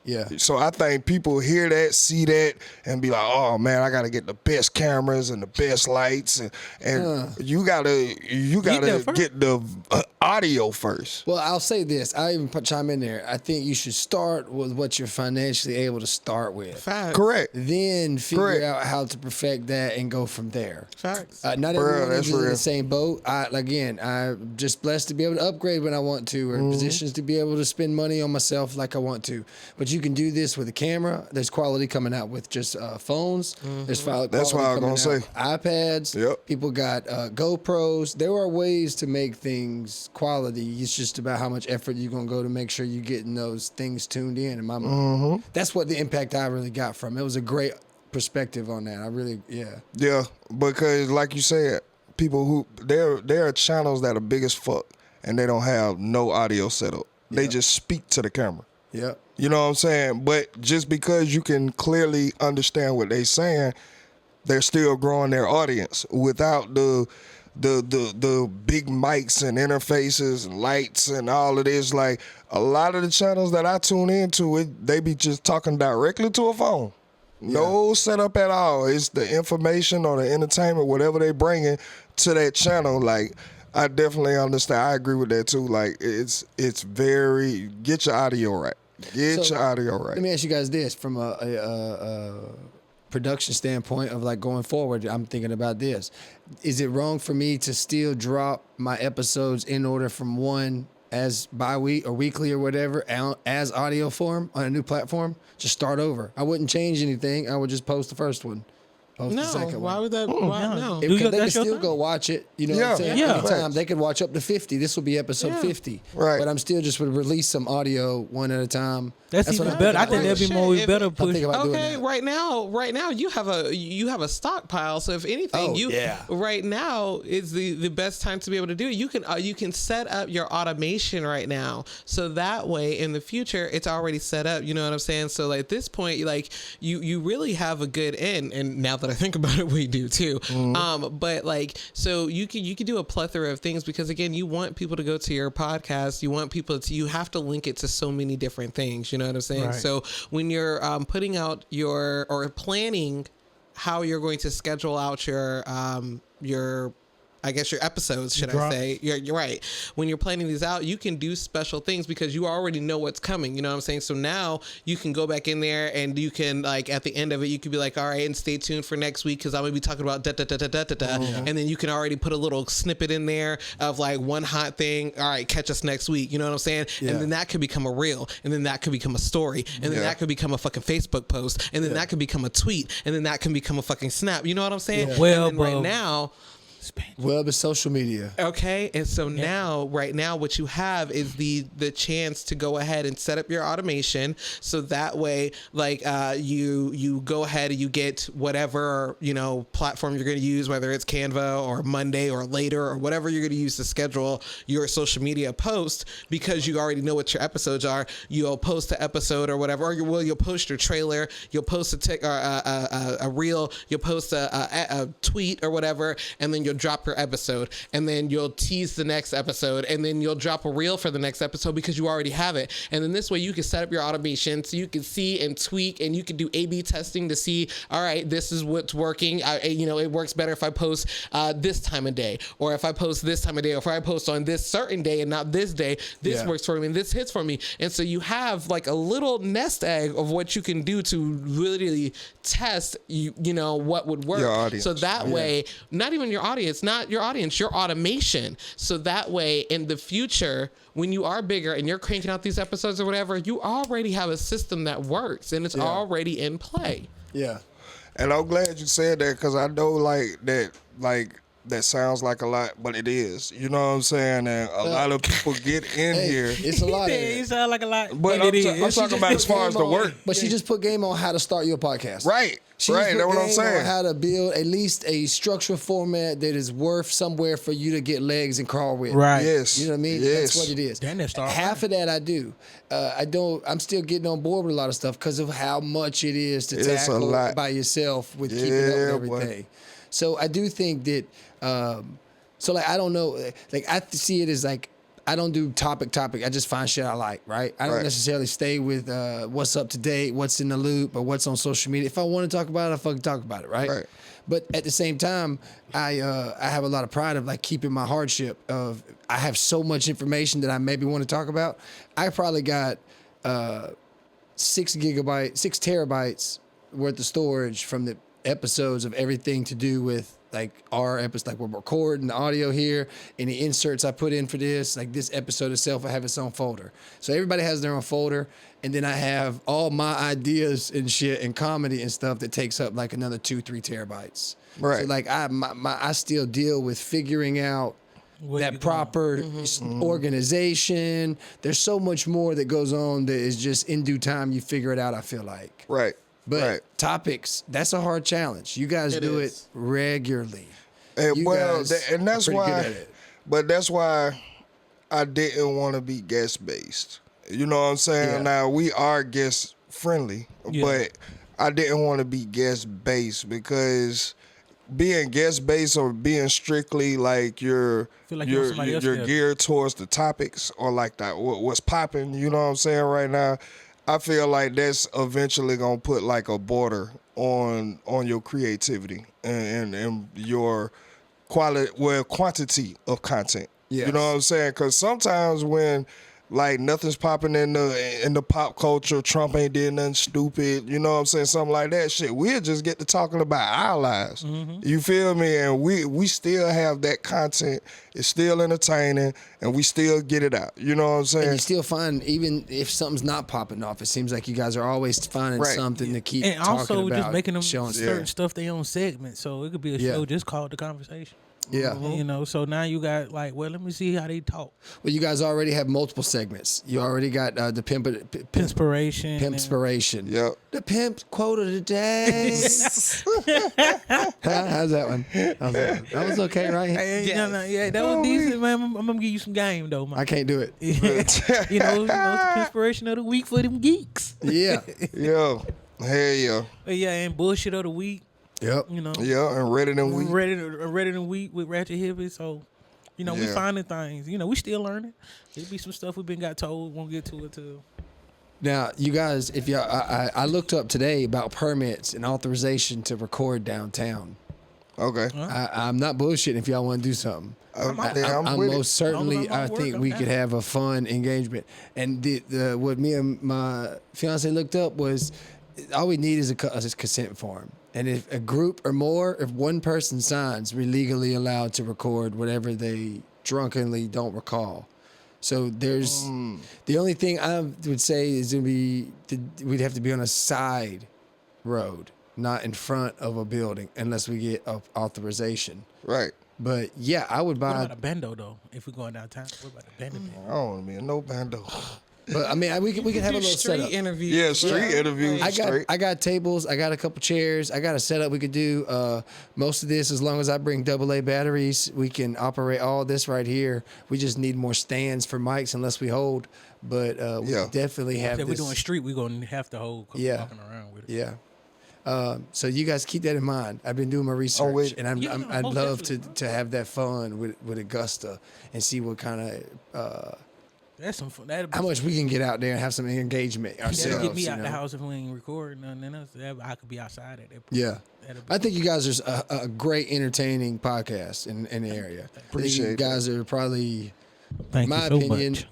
Yeah. So I think people hear that, see that, and be like, "Oh man, I gotta get the best cameras and the best lights, and you gotta get the audio first." Well, I'll say this. I'll even chime in there. I think you should start with what you're financially able to start with. Facts. Correct. Then figure out how to perfect that and go from there. Facts. Not everyone is in the same boat. I'm just blessed to be able to upgrade when I want to, or in positions to be able to spend money on myself like I want to. But you can do this with a camera. There's quality coming out with just phones. There's quality That's what I was coming gonna out say. iPads. Yep. People got GoPros. There are ways to make things quality. It's just about how much effort you're gonna go to make sure you're getting those things tuned in my mind. That's what the impact I really got from it. It was a great perspective on that. Yeah, because like you said, people who there are channels that are big as fuck and they don't have no audio setup. They just speak to the camera. Yep. You know what I'm saying? But just because you can clearly understand what they're saying, they're still growing their audience without the big mics and interfaces and lights and all of this. Like a lot of the channels that I tune into, they be just talking directly to a phone. No setup at all. It's the information or the entertainment, whatever they bringing to that channel. Like I definitely understand. I agree with that too. Like it's very get your audio right. Get your audio right. Let me ask you guys this from a production standpoint of like going forward. I'm thinking about this. Is it wrong for me to still drop my episodes in order from one as bi-week or weekly or whatever as audio form on a new platform? Just start over. I wouldn't change anything. I would just post the first one. Post the second Why one. would that? Why no? Because they can still go watch it. You know what I'm saying? Yeah. Anytime. They could watch up to 50. This will be episode 50. Right. But I'm still just would release some audio one at a time. That's what even I'm better. I thinking think about that'd be doing. more If- better I'm push. thinking about doing Okay, that. right now you have a stockpile. So if anything, right now is the best time to be able to do it. You can set up your automation right now, so that way in the future it's already set up. You know what I'm saying? So like at this point, like you really have a good end. And now that I think about it, we do too. But like so you can do a plethora of things because again, you want people to go to your podcast. You want people to you have to link it to so many different things. You know what I'm saying? Right. So when you're putting out or planning how you're going to schedule out your I guess your episodes, should I say. You're right. When you're planning these out, you can do special things because you already know what's coming. You know what I'm saying? So now you can go back in there and you can, like, at the end of it, you could be like, all right, and stay tuned for next week because I'm going to be talking about da-da-da-da-da-da. And then you can already put a little snippet in there of, like, one hot thing. All right, catch us next week. You know what I'm saying? Yeah. And then that could become a reel. And then that could become a story. And then that could become a fucking Facebook post. And then that could become a tweet. And then that can become a fucking snap. You know what I'm saying? Yeah. Well, and then bro. right now... Web is social media. Okay, and so now, right now, what you have is the chance to go ahead and set up your automation, so that way, like you go ahead and you get whatever platform you're going to use, whether it's Canva or Monday or later or whatever you're going to use to schedule your social media post, because you already know what your episodes are. You'll post an episode or whatever, or you'll post your trailer, you'll post a reel, you'll post a tweet or whatever, and then you'll drop your episode, and then you'll tease the next episode, and then you'll drop a reel for the next episode because you already have it. And then this way you can set up your automation so you can see and tweak, and you can do A/B testing to see, all right, this is what's working. It works better if I post this time of day, or if I post this time of day, or if I post on this certain day and not this day. This works for me, and this hits for me. And so you have like a little nest egg of what you can do to really test what would work. Your audience. So that way, not even your audience, not your audience, your automation. So that way, in the future, when you are bigger and you're cranking out these episodes or whatever, you already have a system that works, and it's already in play. Yeah. And I'm glad you said that, because I know that sounds like a lot, but it is. You know what I'm saying? And a lot of people get in here. It's a lot. It sounds like a lot, But I'm talking about as far as the work. But she just put game on how to start your podcast. Right. She just put That's what I'm game saying. on how to build at least a structural format that is worth somewhere for you to get legs and crawl with. right? Yes. You know what I mean? Yes. That's what it is. Damn, that's all Half of that I do. I'm still getting on board with a lot of stuff because of how much it is to It's a tackle lot. by yourself with keeping up Yeah, with boy. everything. So I do think that. I don't know. Like I see it as like I don't do topic. I just find shit I like. Right. I don't Right. necessarily stay with what's up to date, what's in the loop, or what's on social media. If I want to talk about it, I fucking talk about it. Right. But at the same time, I have a lot of pride of like keeping my hardship of I have so much information that I maybe want to talk about. I probably got 6 terabytes worth of storage from the episodes of everything to do with like our episodes, like we're recording the audio here, and the inserts I put in for this, like this episode itself, I have its own folder. So everybody has their own folder, and then I have all my ideas and shit and comedy and stuff that takes up like another 2-3 terabytes. Right. So like I still deal with figuring out What you that doing? proper organization. There's so much more that goes on that is just in due time you figure it out, I feel like. Right. But right. topics, that's a hard challenge. You guys do it is. regularly. And You guys and that's are pretty why. good at it. But that's why I didn't want to be guest based. You know what I'm saying? Yeah. Now we are guest friendly, Yeah. but I didn't want to be guest based, because being guest based or being strictly like Feel like you're somebody else you're there. geared towards the topics or like that what's popping. You know what I'm saying right now. I feel like that's eventually gonna put like a border on your creativity and your quantity of content. Yes. You know what I'm saying? Because sometimes when like nothing's popping in the pop culture, Trump ain't did nothing stupid, you know what I'm saying, something like that, shit, we'll just get to talking about our lives. Mm-hmm. You feel me? And we still have that content. It's still entertaining, and we still get it out. You know what I'm And saying? you still find, even if something's not popping off, it seems like you guys are always finding Right. something to keep And talking also about. just making them showing certain stuff their own segment, so it could be a Yeah. show just called The Conversation. Yeah. You know, so now you got like, well, let me see how they talk. Well, you guys already have multiple segments. You already got the Inspiration. Pimpspiration. Yep. The pimp quote of the day. How's that one? That was okay, right? Hey, yeah, that was decent, man. I'm gonna give you some game though, man. I can't do it. you know, it's the inspiration of the week for them geeks. Yeah. Yeah. Hell yeah. But yeah, and bullshit of the week. Yep. You know, Yeah, and ready than we. ready to week with Ratchet Hippie. So, you know, we Yeah. finding things. You know, we still learning. There'll be some stuff we've been got told. Won't get to it till. Now, you guys, if y'all, I looked up today about permits and authorization to record downtown. Okay. I'm not bullshitting if y'all want to do something. I'm I'm with it. most certainly. As long I as I'm at think work, we I'm could down. have a fun engagement. And the what me and my fiance looked up was all we need is a consent form. And if a group or more, if one person signs, we're legally allowed to record whatever they drunkenly don't recall. So there's the only thing I would say is we'd have to be on a side road, not in front of a building, unless we get authorization. Right. But yeah, I would What buy. about a bando though? If we're going downtown, what about a bando? I don't want to be in no bando. But I mean, we can have a Do little street setup. interviews. Yeah, street interviews. I got tables. I got a couple chairs. I got a setup we could do. Most of this, as long as I bring AA batteries, we can operate all this right here. We just need more stands for mics unless we hold. But we Yeah. could definitely have If this. we're doing street, we're gonna have to hold Yeah. walking around with it. Yeah. So you guys keep that in mind. I've been doing my research, with it. and Yeah, I'd most love definitely. to have that fun with Augusta and see what kind of That's some fun. That'd be how much we can get out there and have some engagement That'd ourselves. get me you out the know? house if we ain't recording nothing else. I could be outside at that point. Yeah. That'd be- I think you guys are a great entertaining podcast in the area. I think you Appreciate guys are probably, Thank in my you so opinion, much.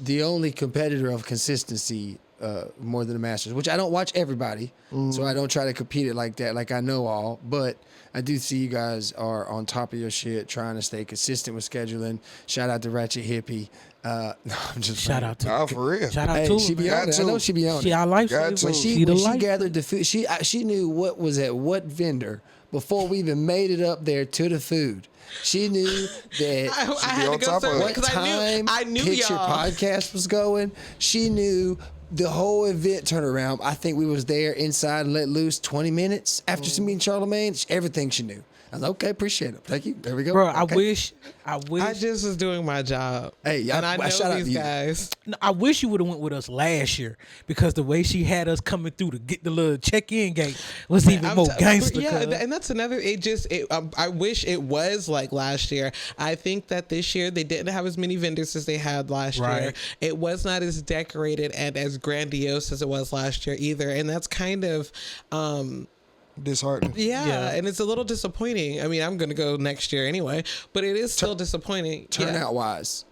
the only competitor of consistency more than the Masters, which I don't watch everybody, so I don't try to compete it like that. Like I know all, but I do see you guys are on top of your shit, trying to stay consistent with scheduling. Shout out to Ratchet Hippie. No, I'm just Shout playing. out to Nah, for real. shout out Hey, to she her, be man. on it. I know she be on She it. our life. Got to. When She she the when she life. gathered the food, she knew what was at what vendor before we even made it up there to the food. She knew that I had on to top go of it. search what because time I knew Picture y'all. Podcast was going. She knew the whole event turnaround. I think we was there inside and let loose 20 minutes after she meeting Charlemagne. Everything she knew. I was like, okay, appreciate it. Thank you. There we go. Bro, Okay. I wish. I just was doing my job. Hey, and I know shout out these to you. guys. No, I wish you would have went with us last year because the way she had us coming through to get the little check-in gate was even more gangster. Yeah, cuz. and that's another. I wish it was like last year. I think that this year they didn't have as many vendors as they had last year. Right. It was not as decorated and as grandiose as it was last year either, and that's kind of. Disheartening. Yeah, and it's a little disappointing. I mean, I'm going to go next year anyway, but it is still disappointing. Turnout wise.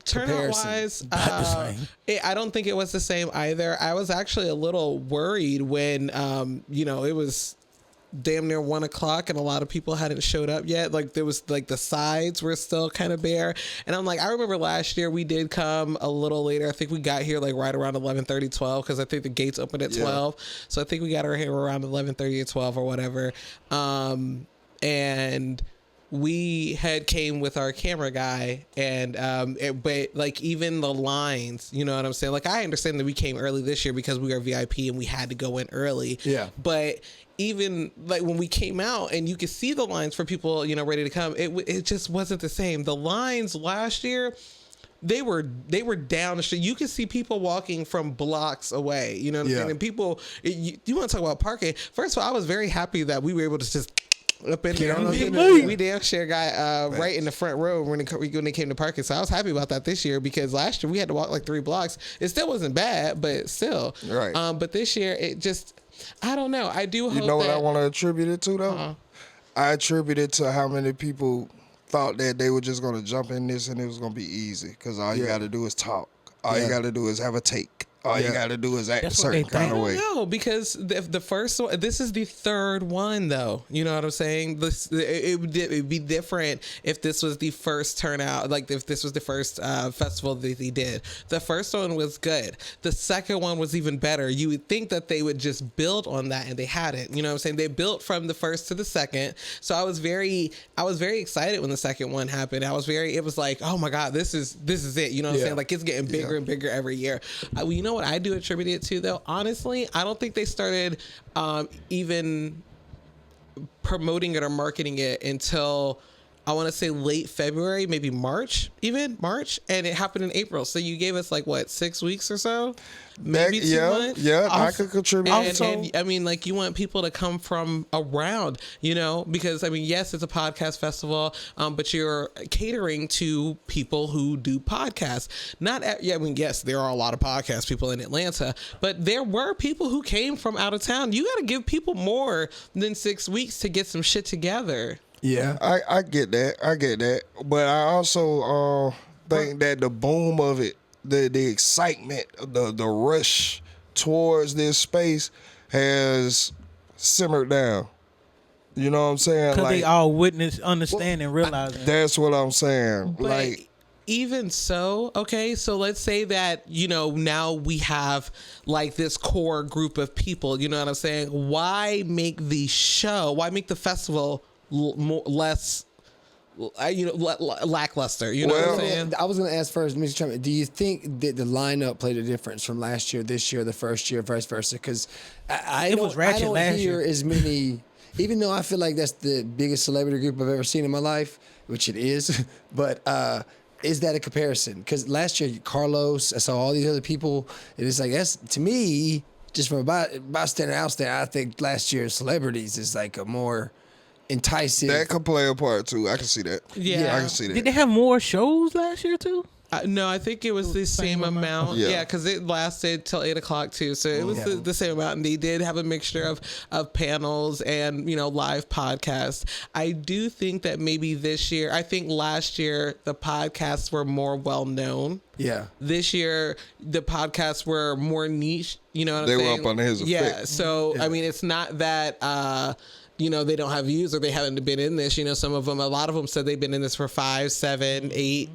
Turnout wise, About the same. I don't think it was the same either. I was actually a little worried when, it was damn near 1:00 and a lot of people hadn't showed up yet. Like there was like the sides were still kind of bare. And I'm like, I remember last year we did come a little later. I think we got here like right around 11:30, 12 because I think the gates opened at 12. So I think we got our here around 11:30 or 12 or whatever. And we had came with our camera guy and but like even the lines, you know what I'm saying? Like I understand that we came early this year because we were VIP and we had to go in early. Yeah. But even like when we came out and you could see the lines for people, ready to come, it just wasn't the same. The lines last year, they were down the street. You could see people walking from blocks away. You know what I'm saying? And people, you want to talk about parking? First of all, I was very happy that we were able to just up in there. We damn sure got right in the front row when they came to parking. So I was happy about that this year because last year we had to walk like 3 blocks. It still wasn't bad, but still. Right. But this year it just, I don't know. I do hope You know what that, I want to attribute it to, though? I attribute it to how many people thought that they were just going to jump in this and it was going to be easy because all you got to do is talk. All you got to do is have a take. All you got to do is act That's a what certain they kind of way. No, because the first one, this is the third one, though. You know what I'm saying? It would be different if this was the first turnout, like if this was the first festival that they did. The first one was good. The second one was even better. You would think that they would just build on that, and they hadn't. You know what I'm saying? They built from the first to the second. So I was very excited when the second one happened. It was like, oh my God, this is it. You know what I'm saying? Like it's getting bigger and bigger every year. You know what I do attribute it to, though? Honestly, I don't think they started even promoting it or marketing it until I want to say late February, maybe March, and it happened in April. So you gave us like what, 6 weeks or so, maybe 2 months. Yeah, I could contribute. And I mean, like, you want people to come from around, because I mean, yes, it's a podcast festival, but you're catering to people who do podcasts. Yes, there are a lot of podcast people in Atlanta, but there were people who came from out of town. You got to give people more than 6 weeks to get some shit together. Yeah. I get that. But I also think that the boom of it, the excitement, the rush towards this space has simmered down. You know what I'm saying? Because they all witness, understand, and realize that. That's what I'm saying. But like, even so, okay, so let's say that, now we have like this core group of people, you know what I'm saying? Why make the festival less lackluster. You know what I'm saying? I was going to ask first, Mr. Trump, do you think that the lineup played a difference from last year, this year, the first year, vice versa? Because I was ratchet don't last hear year. as many, even though I feel like that's the biggest celebrity group I've ever seen in my life, which it is, but is that a comparison? Because last year, Carlos, I saw all these other people, and it's like, that's, to me, just from a bystander outstander, I think last year's celebrities is like a more enticing. That could play a part too. I can see that. Yeah. I can see that. Did they have more shows last year too? No, I think it was the same amount. Yeah. Yeah, because it lasted till 8 o'clock too, so it was the same amount. And they did have a mixture of panels and live podcasts. I do think that maybe this year, I think last year the podcasts were more well known. Yeah. This year the podcasts were more niche. You know what They I'm were saying? up under his Yeah. effect. So I mean, it's not that. They don't have views or they haven't been in this. A lot of them said they've been in this for 5, 7, 8,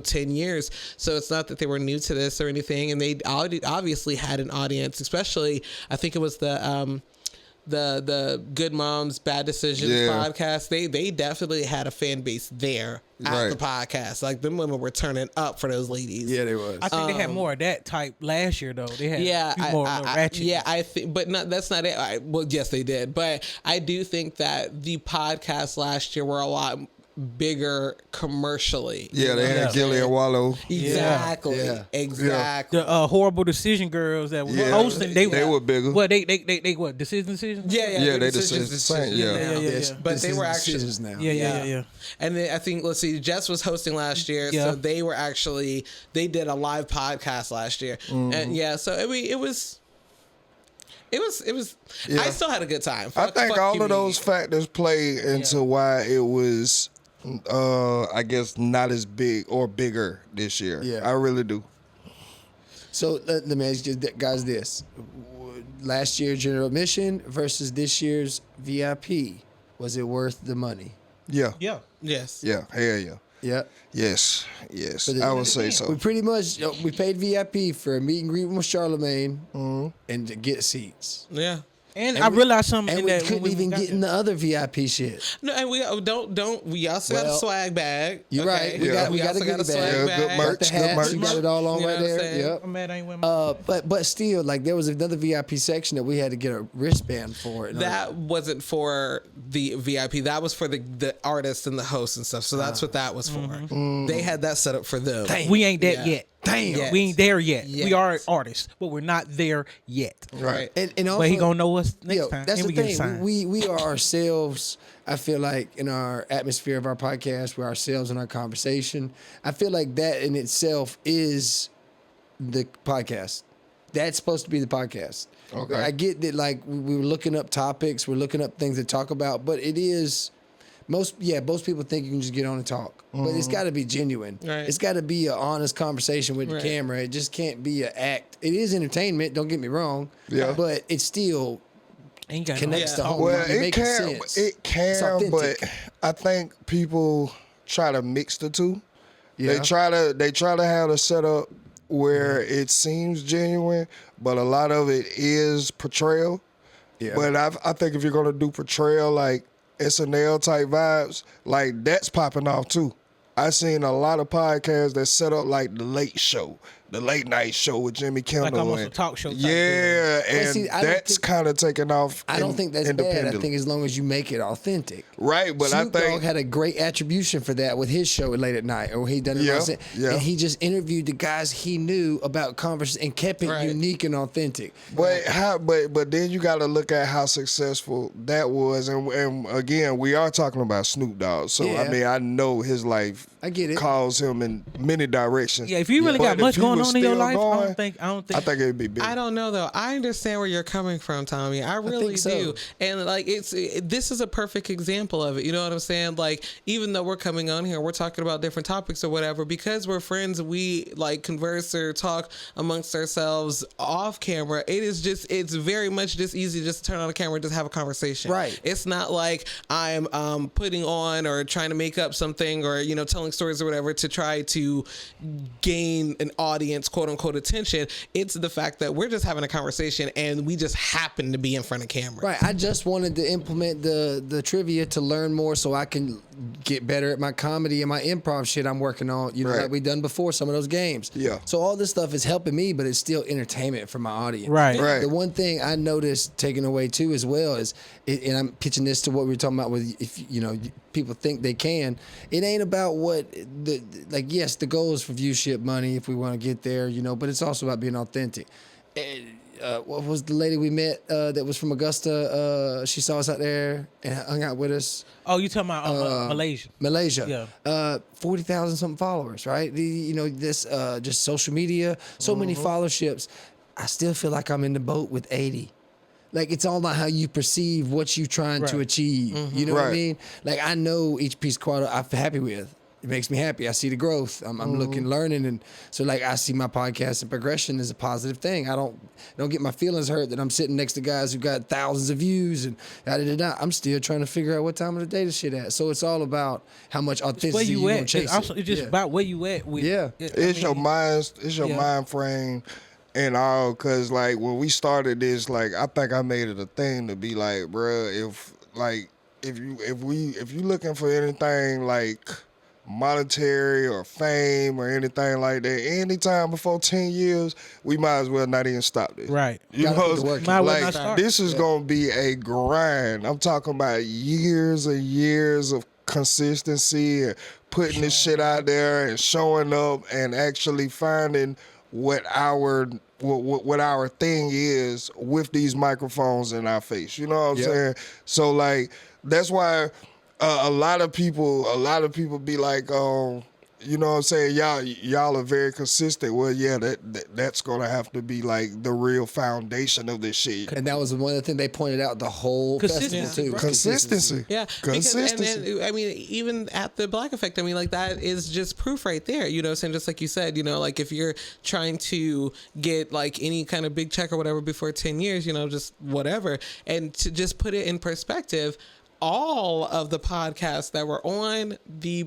10 years. So it's not that they were new to this or anything. And they obviously had an audience, especially, I think it was the Good Moms Bad Decisions podcast. They definitely had a fan base there at the podcast. Like, them women were turning up for those ladies. Yeah, they was. I think they had more of that type last year though. They had a few more ratchet. I think, but that's not it. Well, yes, they did, but I do think that the podcasts last year were a lot bigger commercially. Yeah, they had Gilly and Wallow. Exactly. Yeah. Exactly. The horrible decision girls that were hosting, they were bigger. What they what decision? Yeah, they decisions the same. Yeah. But they were actually decisions now. Yeah. And then I think, let's see, Jess was hosting last year, Yeah. so they did a live podcast last year, and so I mean, it was. I still had a good time. I think all of those factors play into why it was, I guess, not as big or bigger this year. Yeah. I really do. So let me ask you guys this. Last year's general admission versus this year's VIP. Was it worth the money? Yeah. Yeah. Yes. Yeah. Hell yeah. Yeah. Yes. I would say so. We pretty much, we paid VIP for a meet and greet with Charlemagne and to get seats. Yeah. And I realized something And we that couldn't even get in the other VIP shit. No, and we we also got a swag bag. You're right. We got a also goodie bag. swag Yeah, good bag. merch. Got the hats. You got it all on You know right what I'm there. saying? Yep. I'm mad I ain't wearing my But still, like, there was another VIP section that we had to get a wristband for. That wasn't for the VIP. That was for the artists and the hosts and stuff. So that's what that was for. They had that set up for them. We ain't that yet. Damn. Yes. We ain't there yet. Yes. We are artists, but we're not there yet. Right. And also, But he gonna know us next time. That's and the we get a thing. sign. We are ourselves. I feel like in our atmosphere of our podcast, we're ourselves in our conversation. I feel like that in itself is the podcast. That's supposed to be the podcast. Okay. I get that, like, we were looking up topics, we're looking up things to talk about, but it is most people think you can just get on and talk, but it's got to be genuine. Right. It's got to be an honest conversation with the Right. camera. It just can't be an act. It is entertainment. Don't get me wrong. Yeah. But it still Ain't got connects Yeah. to home. Well, it makes can, sense. it It's can, but authentic. I think people try to mix the two. Yeah. They try to have a setup where it seems genuine, but a lot of it is portrayal. Yeah. But I think if you're gonna do portrayal like SNL type vibes, like that's popping off too. I've seen a lot of podcasts that set up like the Late Show, the late night show with Jimmy Kimmel. Like almost and- a talk show type Yeah, and see, I don't that's think- kind of taking off. I don't think that's bad. I independently. think as long as you make it authentic. Right, but Snoop I think Dogg had a great attribution for that with his show at Late at Night, or he done it. Yeah, once. yeah. And he just interviewed the guys he knew about conversation and kept it Right. unique and authentic. But but then you got to look at how successful that was, and again, we are talking about Snoop Dogg, so Yeah. I mean, I know his life. I get it. Calls him in many directions. Yeah, if you really But got if much he going was on in your still life, going, I don't think I think it'd be big. I don't know though. I understand where you're coming from, Tommy. I really so. do. And like this is a perfect example of it. You know what I'm saying? Like, even though we're coming on here, we're talking about different topics or whatever, because we're friends, we like converse or talk amongst ourselves off camera. It's very much just easy just to turn on the camera and just have a conversation. Right. It's not like I'm putting on or trying to make up something or telling stories or whatever to try to gain an audience audience, quote unquote, attention. It's the fact that we're just having a conversation and we just happen to be in front of camera. Right. I just wanted to implement the trivia to learn more so I can get better at my comedy and my improv shit I'm working on, you know, Right. like we done before, some of those games. Yeah. So all this stuff is helping me, but it's still entertainment for my audience. Right. Right. The one thing I noticed taking away too as well is, and I'm pitching this to what we were talking about with, if you know, people think they can, it ain't about what like, yes, the goal is for viewship money if we want to get there, you know, but it's also about being authentic. What was the lady we met that was from Augusta? She saw us out there and hung out with us. Oh, you talking about Malaysia? Malaysia. Yeah. 40,000 something followers, right? You know, this just social media, so many followerships. I still feel like I'm in the boat with 80. Like, it's all about how you perceive what you're trying to Right. achieve. You know what I Right. mean? Like, I know each piece of quality I'm happy with. It makes me happy. I see the growth. I'm looking, learning, and so like I see my podcast and progression as a positive thing. I don't get my feelings hurt that I'm sitting next to guys who got thousands of views and da. I'm still trying to figure out what time of the day this shit at. So it's all about how much Where authenticity you gonna at? chase It's it. just about where you at. With, Yeah. It's your Yeah. mind frame and all. Cause like when we started this, like I think I made it a thing to be like, bruh, if you looking for anything like monetary or fame or anything like that, anytime before 10 years, we might as well not even stop this. Right. You Gotta know, put the work in. Might as well like not start. this is gonna be a grind. I'm talking about years and years of consistency and putting this shit out there and showing up and actually finding what our thing is with these microphones in our face. You know what I'm saying? So like that's why a lot of people be like, you know what I'm saying? Y'all are very consistent. Well, yeah, that's gonna have to be like the real foundation of this shit. And that was one of the things they pointed out the whole festival Consistency, too. bro. Consistency. Yeah, Consistency. and I mean, even at the Black Effect, I mean, like that is just proof right there. You know, what I'm saying, just like you said, you know, like if you're trying to get like any kind of big check or whatever before 10 years, you know, just whatever, and to just put it in perspective. All of the podcasts that were on the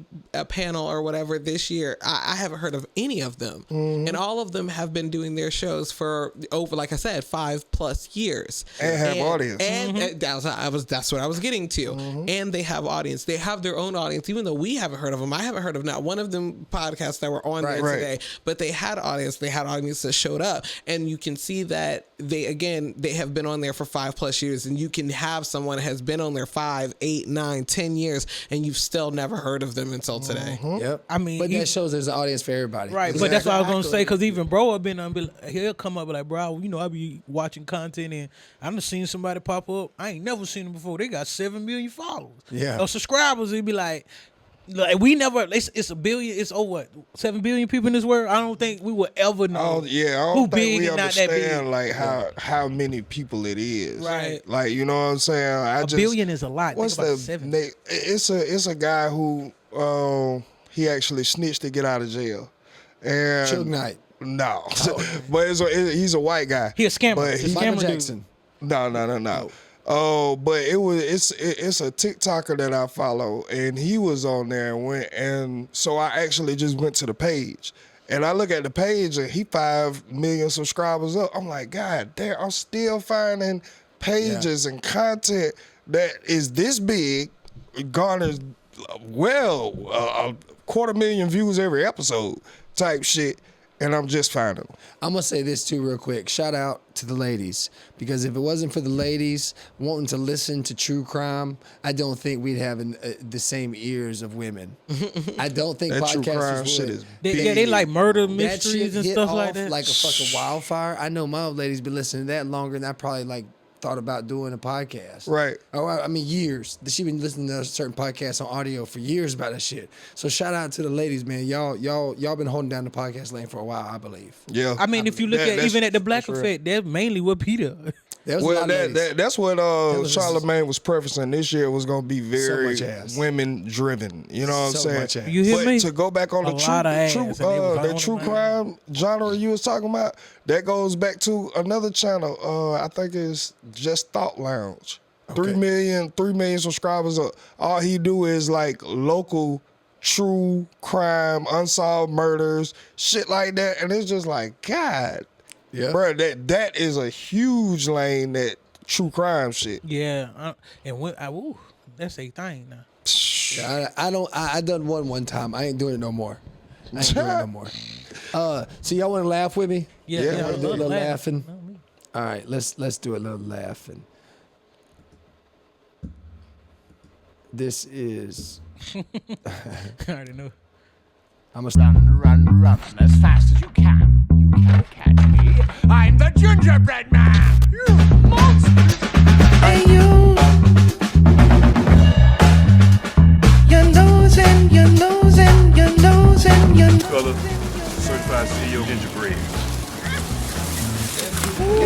panel or whatever this year, I haven't heard of any of them. And all of them have been doing their shows for over, like I said, 5+ years. And have audience. And that's what I was getting to. And they have audience. They have their own audience, even though we haven't heard of them. I haven't heard of not one of them podcasts that were on there today, but they had audience. They had audience that showed up. And you can see that they have been on there for 5+ years, and you can have someone has been on there 5, 8, 9, 10 years, and you've still never heard of them until today. Yep. I mean, but you- that shows there's an audience for everybody. Right, but that's what I was gonna say. Cause even bro, have been he'll come up like, bro, you know, I be watching content and I done seen somebody pop up. I ain't never seen them before. They got 7 million followers. Yeah. Or subscribers. It'd be like we never. It's a billion. It's over what 7 billion people in this world. I don't think we will ever know. I don't who think big we and not that understand big. like how many people it is. Right. Like you know what I'm saying? A billion is a lot. What's Think about the 7. It's a guy who he actually snitched to get out of jail. And Suge Knight. No, but he's a white guy. He a scammer. But He's a Michael scammer dude. Jackson. No. Oh, but it's a TikToker that I follow, and he was on there and so I actually just went to the page, and I look at the page, and he 5 million subscribers up. I'm like, God damn, I'm still finding pages and content that is this big, garners a 250,000 views every episode type shit. And I'm just finding them. I'm gonna say this too real quick. Shout out to the ladies, because if it wasn't for the ladies wanting to listen to true crime, I don't think we'd have the same ears of women. I don't think That true crime podcasters would. shit is They like murder That mysteries shit and hit stuff off like that. like a fucking wildfire. I know my old lady's been listening to that longer than I probably like thought about doing a podcast. Right. Oh, I mean years. She been listening to certain podcasts on audio for years about that shit. So shout out to the ladies, man. Y'all been holding down the podcast lane for a while, I believe. Yeah. I mean, if you look at even at the Black that's real. Effect, they're mainly with Peter. There was a Well, lot of ladies. that's what was- Charlemagne was prefacing. This year was going to be very much ass. women driven. You know what I'm So saying? much ass. You hear but me? to go back on A the lot of ass, and they was the on true them, crime genre you was talking about, that goes back to another channel. I think it's Just Thought Lounge. 3 million subscribers. All he do is like local true crime, unsolved murders, shit like that. And it's just like, God, Yeah. bro, that is a huge lane, that true crime shit. Yeah, and when ooh, that's a thing now. Yeah, I done one time. I ain't doing it no more. I ain't doing it no more. So y'all want to laugh with me? Yeah, Yeah. I Wanna do a love little laughing. laughing. All right, let's do a little laughing. This is. I already know. I'm a. Run as fast as you can. You can't catch me. I'm the gingerbread man. You monster. Hey you, you're losing, you're losing, you're losing, you're Color, certified CEO gingerbread.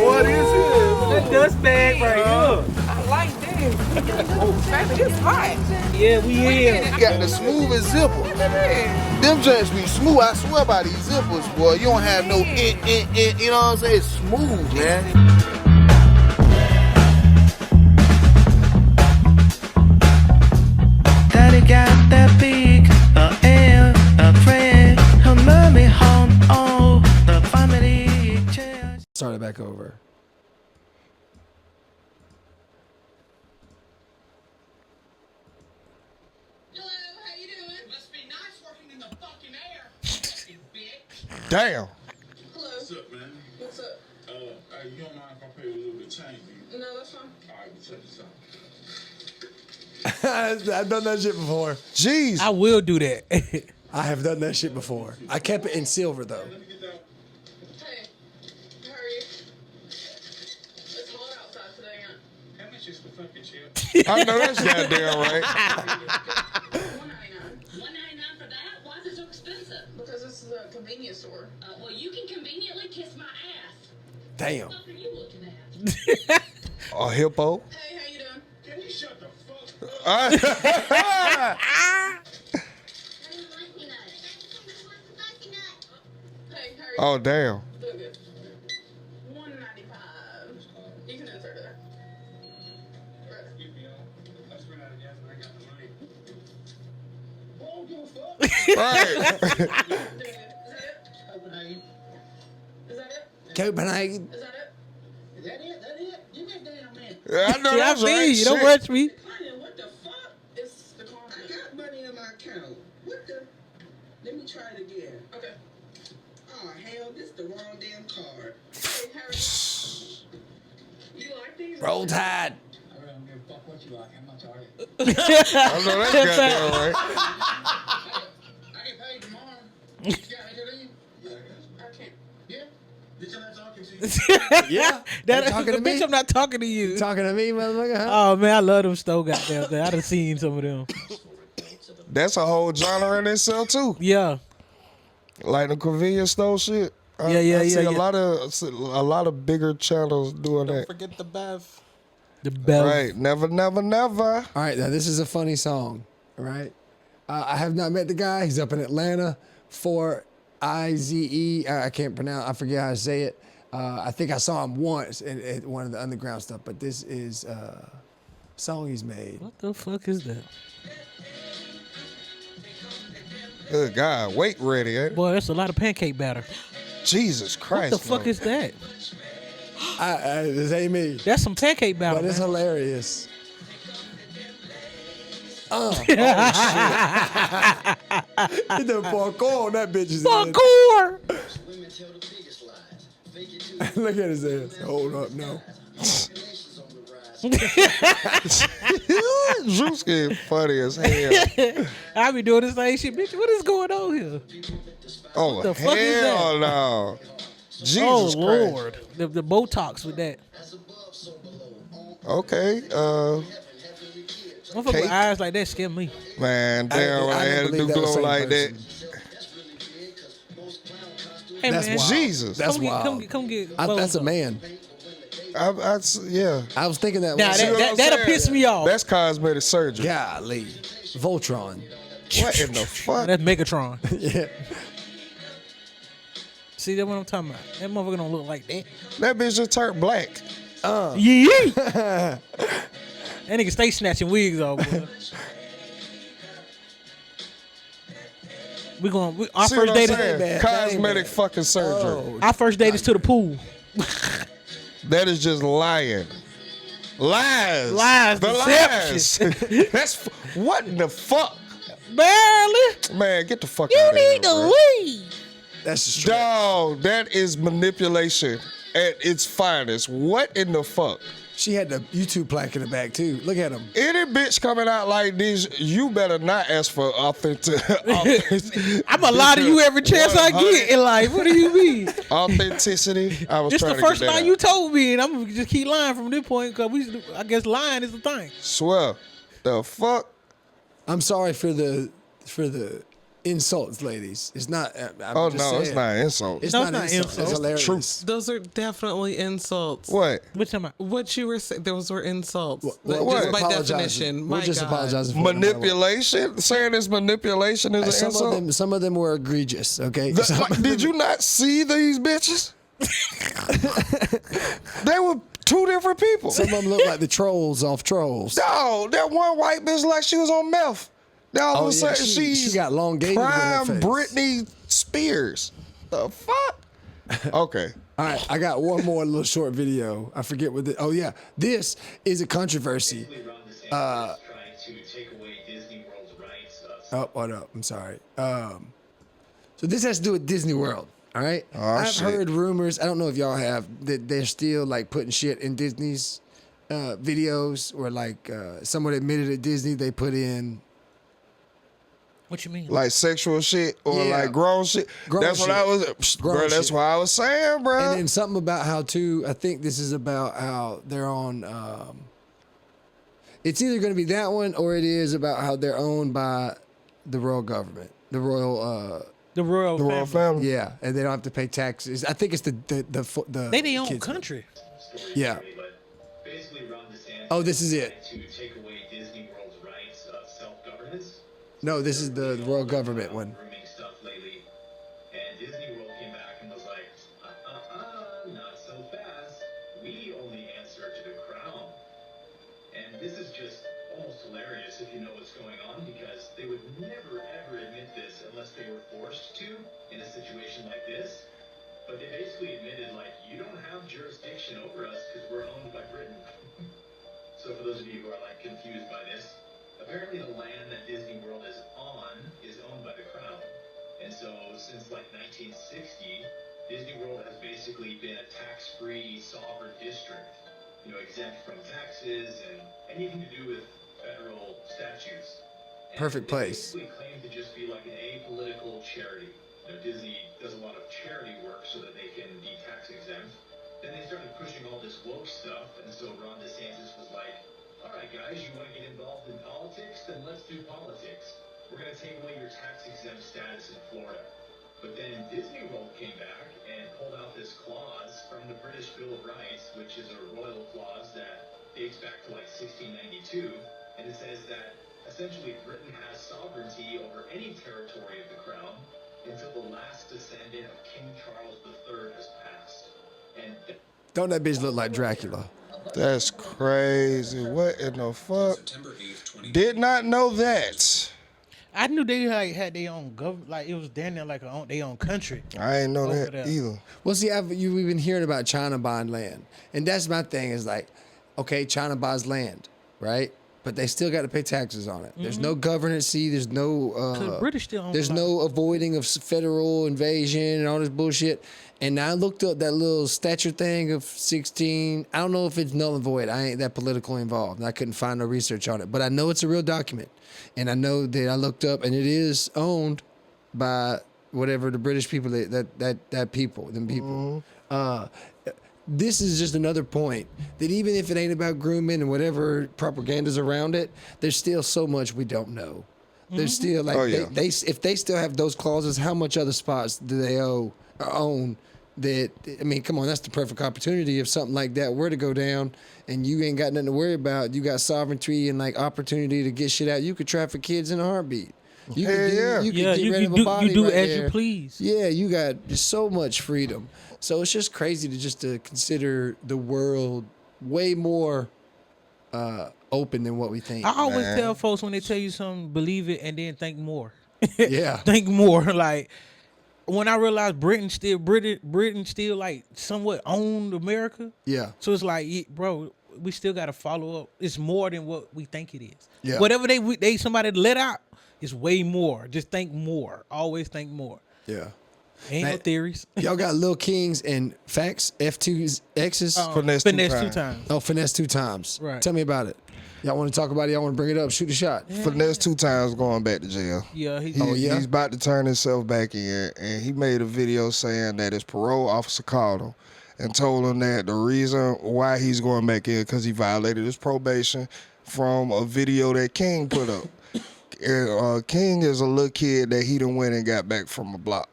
What is it? That dust bag right here. I like this. Oh, baby, this hot. Yeah, we here. Got the smoothest zipper. Them joints be smooth. I swear by these zippers, boy. You don't have no you know what I'm saying? It's smooth, man. Daddy got that big airplane. Her mommy home on the family chair. Start it back over. Hello, how you doing? Must be nice working in the fucking air. Fucking bitch. Damn. Hello. What's up, man? What's up? You don't mind if I pay you a little bit of change, do you? No, that's fine. All right, we'll check this out. I've done that shit before. Jeez. I will do that. I have done that shit before. I kept it in silver though. Hey, how are you? It's hot outside today, ain't it? How much is the fucking chip? I know that's goddamn right. $1.99. $1.99 for that? Why is it so expensive? Because this is a convenience store. Well, you can conveniently kiss my ass. Damn. What are you looking at? A hippo. Hey, how you doing? Can you shut the fuck up? How do you like me Hey, how are you? Oh, damn. Doing good. $1.95. You can insert it there. Right. Get me on. Let's run out of gas and I got the money. Won't give a fuck. Right. Doing good. Is that it? Copenhagen. Is that it? Is that it? That it? Give me a damn man. I know Yeah, I that's feel right. you. Don't Shit. rush me. Money, what the fuck? It's the car. I got money in my account. What the? Let me try it again. Okay. Oh, hell, this the wrong damn card. Hey, Harry. You like these? Roll Tide. I really don't give a fuck what you like. I'm not target. I know that's goddamn right. I get paid tomorrow. You got me to leave? Yeah, I got you. I can't. Yeah? Bitch, I'm not talking to you. Yeah. That, You talking to bitch, me? I'm not talking to you. Talking to me, motherfucker? Huh? Oh man, I love them stove goddamn thing. I done seen some of them. That's a whole genre in itself too. Yeah. Like the convenience store shit. I see yeah. a lot of bigger channels doing that. Forget the Bev. The bell. Right. Never, never, never. All right, now this is a funny song. All right. I have not met the guy. He's up in Atlanta. 4IZE. I can't pronounce. I forget how to say it. I think I saw him once at one of the underground stuff. But this is a song he's made. What the fuck is that? Good God. Wait ready, eh? Boy, that's a lot of pancake batter. Jesus What Christ. the fuck man. is that? This ain't me. That's some pancake batter. But it's man. hilarious. Oh, shit. The parkour on that bitch is Parkour. Women tell the biggest lies. Fake it too. Look at his ass. Hold up, no. Population's on the rise. Drewski is funny as hell. I be doing the same shit, bitch. What is going on here? Oh, the fuck is that? hell no. Jesus Oh Christ. Lord, the Botox with that. Okay. Motherfucker with Cake. eyes like that scare me. Man, damn, I I had to didn't do believe that was glow the same like that. Hey That's man, wild. Jesus. That's come wild. Get, come get. That's a clothes man. Yeah. I was thinking that. Nah, was- See what I'm that'll saying? piss me off. That's cosmetic surgery. Golly. Voltron. What in the on. fuck? That's Megatron. Yeah. See that what I'm talking about? That motherfucker don't look like that. That bitch just turned black. Yeah. That nigga stay snatching wigs off. Boy. Our See first what I'm date saying? is Cosmetic fucking surgery. our first date is to the pool. That is just lying. Lies. Lies, The deception. lies. That's what in the fuck? Barely. Man, get the fuck You out of here. need to bro. leave. That's the strap. Dog, that is manipulation at its finest. What in the fuck? She had the YouTube plaque in the back too. Look at him. Any bitch coming out like this, you better not ask for authentic. I'm a lie to you every chance I get in life. What do you mean? Authenticity. I was It's trying the to first get that line out. you told me, and I'm gonna just keep lying from this point because I guess lying is the thing. Swear. The fuck? I'm sorry for the insults, ladies. It's not. I'm Oh, just no, saying. it's not insult. It's No, not it's not insults. It's insults. hilarious. Truth. Those are definitely insults. What? Which time? What you were saying, those were insults. Well, What? Just by apologizing. definition. We're My just God. apologizing for it. Manipulation? Saying it's manipulation is an insult? Some of them were egregious. Okay. Did you not see these bitches? They were two different people. Some of them look like the trolls off Trolls. No, that one white bitch like she was on meth. Now all of a sudden she she's got long gators in her prime face. Britney Spears. The fuck? Okay. All right, I got one more little short video. I forget what. Oh yeah, this is a controversy. Oh, hold up. I'm sorry. So this has to do with Disney World. All right. I've heard rumors. I don't know if y'all have that they're still like putting shit in Disney's videos, or like someone admitted at Disney they put in. What you mean? Like sexual shit or Yeah. like grown shit. Grown that's what shit. I was, Grown bro. That's shit. what I was saying, bro. And then something about how too. I think this is about how they're on. It's either going to be that one, or it is about how they're owned by the royal government, the royal. The royal The royal family. family. Yeah, and they don't have to pay taxes. I think it's the They their own kids. country. Yeah. Oh, this is it. To take away Disney World's rights of self-governance. No, this is the royal government one. Grooming stuff lately, and Disney World came back and was like, not so fast. We only answer to the crown. And this is just almost hilarious if you know what's going on, because they would never ever admit this unless they were forced to in a situation like this. But they basically admitted, like, you don't have jurisdiction over us because we're owned by Britain. So for those of you who are like confused by this, apparently the land that Disney World is owned by the crown. And so since like 1960, Disney World has basically been a tax-free sovereign district, you know, exempt from taxes and anything to do with federal statutes. And Perfect they place. basically claim to just be like an apolitical charity. You know, Disney does a lot of charity work so that they can be tax exempt. Then they started pushing all this woke stuff, and so Ron DeSantis was like, all right, guys, you want to get involved in politics? Then let's do politics. We're going to take away your tax-exempt status in Florida. But then Disney World came back and pulled out this clause from the British Bill of Rights, which is a royal clause that dates back to like 1692, and it says that essentially Britain has sovereignty over any territory of the crown until the last descendant of King Charles III has passed. And Don't that bitch look like Dracula? That's crazy. What in the fuck? Did not know that. I knew they like had their own government, like it was down there like their own country. I ain't know Over that there. either. Well, see, we've been hearing about China buying land, and that's my thing. Is like, okay, China buys land, right? But they still got to pay taxes on it. There's no governancy. There's no. 'Cause the British still own There's a lot. no avoiding of federal invasion and all this bullshit. And I looked up that little stature thing of 16. I don't know if it's null and void. I ain't that politically involved. And I couldn't find no research on it. But I know it's a real document. And I know that I looked up and it is owned by whatever the British people, that people, them people. This is just another point that even if it ain't about grooming and whatever propaganda's around it, there's still so much we don't know. There's still like, Oh, yeah. they if they still have those clauses, how much other spots do they own? That, I mean, come on, that's the perfect opportunity if something like that were to go down and you ain't got nothing to worry about. You got sovereignty and like opportunity to get shit out. You could traffic kids in a heartbeat. You Hell could do, yeah. you could Yeah, get you rid of a do body you do right as there. you please. Yeah, you got so much freedom. So it's just crazy to consider the world way more open than what we think. I always Man. tell folks when they tell you something, believe it and then think more. Yeah. Think more. Like when I realized Britain still like somewhat owned America. Yeah. So it's like, bro, we still got to follow up. It's more than what we think it is. Yeah. Whatever they somebody let out is way more. Just think more. Always think more. Yeah. Ain't no theories. Y'all got Lil Kings and Facts, F2's X's. Finesse Finesse 2 times. Oh, Finesse 2 times. Right. Tell me about it. Y'all want to talk about it? Y'all want to bring it up? Shoot a shot. Finesse 2 times going back to jail. Yeah. He's about to turn himself back in, and he made a video saying that his parole officer called him and told him that the reason why he's going back in because he violated his probation from a video that King put up. And, King is a little kid that he done went and got back from a block.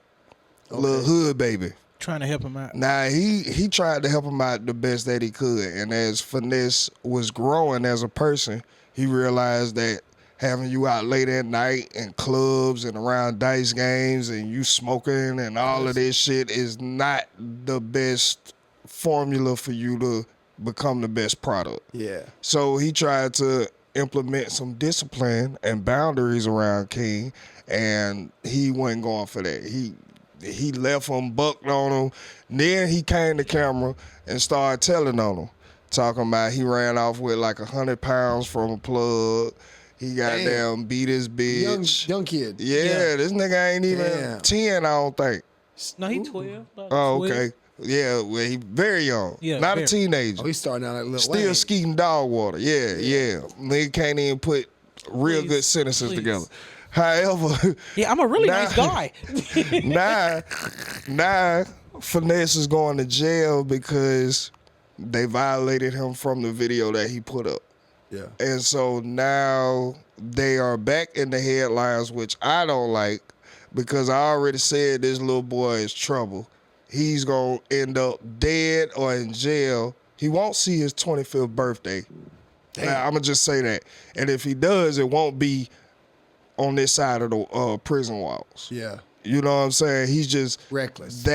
Little hood baby. Trying to help him out. Now, he tried to help him out the best that he could. And as Finesse was growing as a person, he realized that having you out late at night in clubs and around dice games and you smoking and all of this shit is not the best formula for you to become the best product. Yeah. So he tried to implement some discipline and boundaries around King, and he wasn't going for that. He left him, bucked on him. Then he came to camera and started telling on him, talking about he ran off with like 100 pounds from a plug. He goddamn beat his bitch. Young kid. Yeah, this nigga ain't even 10, I don't think. No, he 12. About Oh, 12. okay. Yeah, well, he very young. Yeah, not very. a teenager. Oh, he's starting out like Lil Still Wayne. skeeting dog water. Yeah. Nigga can't even put real good sentences together. However, Yeah, I'm a really nice guy. now Finesse is going to jail because they violated him from the video that he put up. Yeah. And so now they are back in the headlines, which I don't like because I already said this little boy is trouble. He's going to end up dead or in jail. He won't see his 25th birthday. Now, I'm going to just say that. And if he does, it won't be on this side of the prison walls. Yeah. You know what I'm saying? He's just reckless.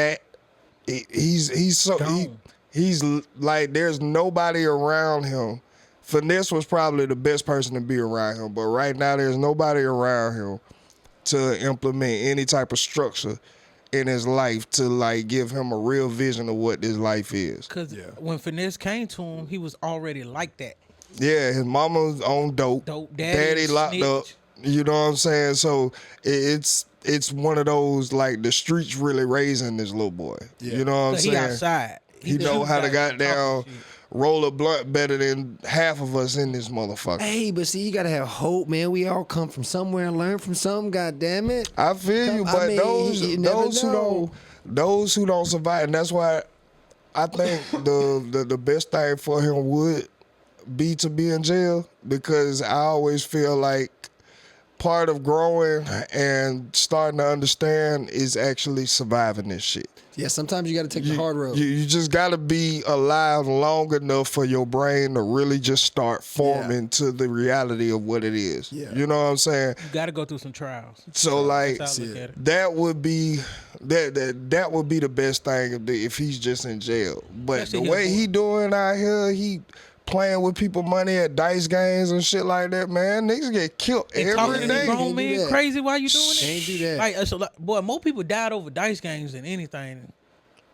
He's like there's nobody around him. Finesse was probably the best person to be around him, but right now there's nobody around him to implement any type of structure in his life to like give him a real vision of what this life is. Because when Finesse came to him, he was already like that. Yeah, his mama was on dope. Daddy locked snitch. up. You know what I'm saying? So it's one of those like the streets really raising this little boy. Yeah. You know what I'm He saying? outside. He know how to goddamn roll a blunt better than half of us in this motherfucker. Hey, but see, you gotta have hope, man. We all come from somewhere and learn from something. God damn it! I feel you, but those who don't survive, and that's why I think the best thing for him would be to be in jail, because I always feel like part of growing and starting to understand is actually surviving this shit. Yeah, sometimes you got to take the hard road. You just got to be alive long enough for your brain to really just start forming to the reality of what it is. Yeah. You know what I'm saying? You got to go through some trials. So like That's how I look at it. that would be that would be the best thing if he's just in jail. But Especially the way him, he doing out here, he playing with people money at dice games and shit like that, man. Niggas get killed And talking every to day. these grown men crazy while you doing it. Can't do that. Like, it's a lot, boy, more people died over dice games than anything. I done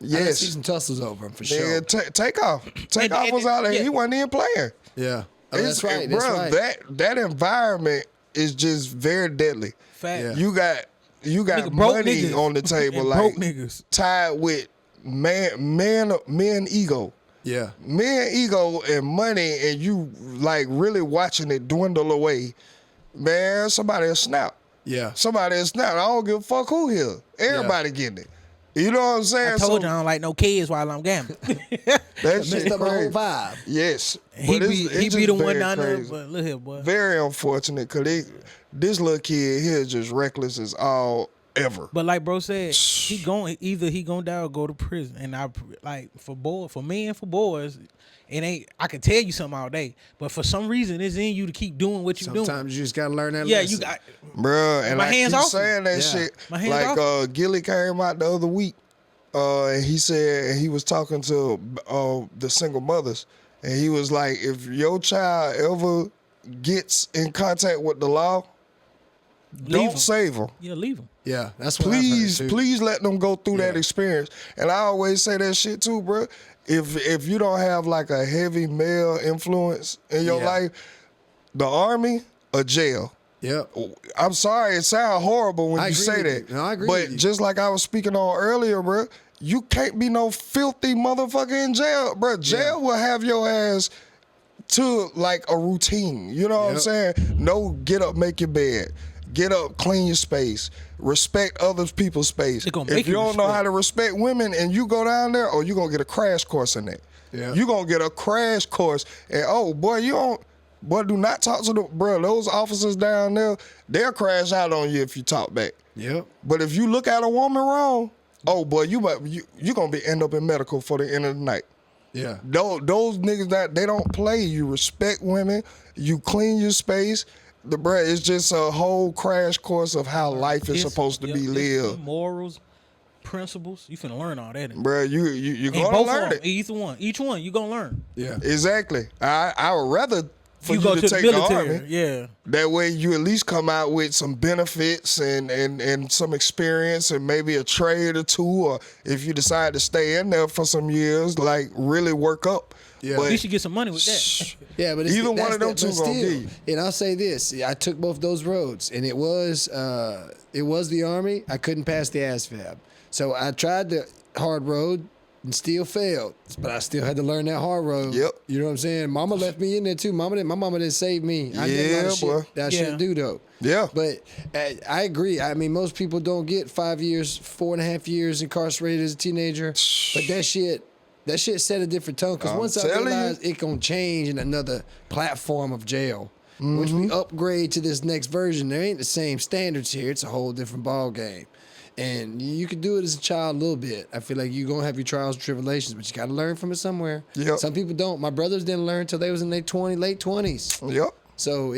Yes. see some tussles over him for sure. Nigga, take off. Take off was out there. He wasn't even playing. Yeah. Oh, that's right. That's Bro, right. that environment is just very deadly. Fact. Yeah. You got Nigga, broke money niggas on the table, and like broke niggas. tied with men ego. Yeah. Men ego and money, and you like really watching it dwindle away. Man, somebody will snap. Yeah. Somebody will snap. I don't give a fuck who here. Everybody getting it. You know what I'm saying? I told you I don't like no kids while I'm gambling. that Messed shit up my whole crazy. vibe. Yes. he But be it's he just be the one very down there, crazy. but look here, boy. Very unfortunate, because this little kid here is just reckless as all ever. But like bro said, he gonna die or go to prison. And I like for men, for boys, it ain't. I can tell you something all day, but for some reason it's in you to keep doing what you doing. Sometimes you just gotta learn that Yeah, lesson. you got. Bruh, and My I hands keep off saying that Yeah. shit. My hands Like Gilly came out the other week, and he said he was talking to the single mothers, and he was like, if your child ever gets in contact with the law, Don't 'em. save them. Yeah, leave them. Yeah, that's what I've heard, too. Please let them go through that Yeah. experience. And I always say that shit too, bro. If you don't have like a heavy male influence in your Yeah. life, the army or jail. Yep. I'm sorry, it sounds horrible when I you agree say with that. you. No, I agree but with you. just like I was speaking on earlier, bro, you can't be no filthy motherfucker in jail, bro. Jail will have your ass to like a routine. You know what I'm Yep. saying? No, get up, make your bed. Get up, clean your space. Respect other people's space. They gonna If make you you don't know respect. how to respect women and you go down there, you're gonna get a crash course in that. Yeah. You're gonna get a crash course. And do not talk to those officers down there, they'll crash out on you if you talk back. Yep. But if you look at a woman wrong, you gonna end up in medical for the end of the night. Yeah. Those niggas that they don't play. You respect women. You clean your space. It's just a whole crash course of how life is supposed to be lived. Morals, principles. You finna learn all that. Bruh, you're And gonna both learn of them, it. each one, you gonna learn. Yeah. Exactly. I would rather for you go to to take the the military. army. Yeah. That way you at least come out with some benefits and some experience and maybe a trade or two, or if you decide to stay in there for some years, like really work up. Yeah. You should get some money with that. Yeah, but Either one of them two but gonna give you. And I'll say this: I took both those roads, and it was the army. I couldn't pass the ASVAB, so I tried the hard road and still failed. But I still had to learn that hard road. Yep. You know what I'm saying? Mama left me in there too. My mama didn't save me. I did a lot Yeah, of shit boy. that I Yeah. shouldn't do though. Yeah. But I agree. I mean, most people don't get 5 years, 4.5 years incarcerated as a teenager. But that shit set a different tone. Because I'm once I telling you. realized it gonna change in another platform of jail. Once we upgrade to this next version, there ain't the same standards here. It's a whole different ball game. And you can do it as a child a little bit. I feel like you're going to have your trials and tribulations, but you got to learn from it somewhere. Yep. Some people don't. My brothers didn't learn until they was in their late 20s. Yep. So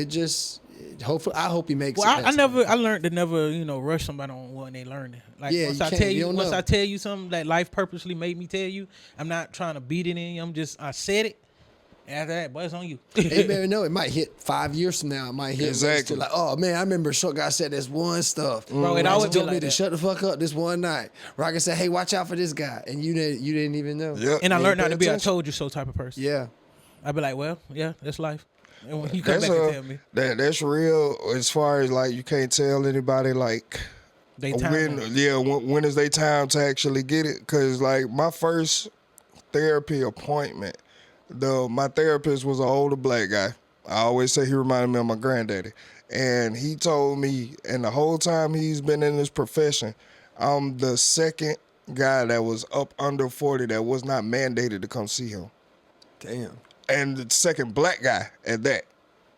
I hope he makes Well, it. I past I learned to never, rush somebody on what they learning. Like Yeah, once you I can't. tell You you, don't once know. I tell you something that life purposely made me tell you, I'm not trying to beat it in you. I said it. After that, boy, it's on you. You never know. It might hit 5 years from now. It might hit. Exactly. Like, oh man, I remember short guy said this one stuff. Bro, it Roger always be told like me to that. shut the fuck up this one night. Roger said, "Hey, watch out for this guy," and you didn't even know. Yep. And I You learned not pay to be a attention. told you so type of person. Yeah. I'd be like, well, yeah, that's life. And when you come back and tell me, that's real as far as like you can't tell anybody like they time. when is they time to actually get it, because like my first therapy appointment, my therapist was an older black guy. I always say he reminded me of my granddaddy, and he told me, and the whole time he's been in this profession, I'm the second guy that was up under 40 that was not mandated to come see him, Damn. and the second black guy at that.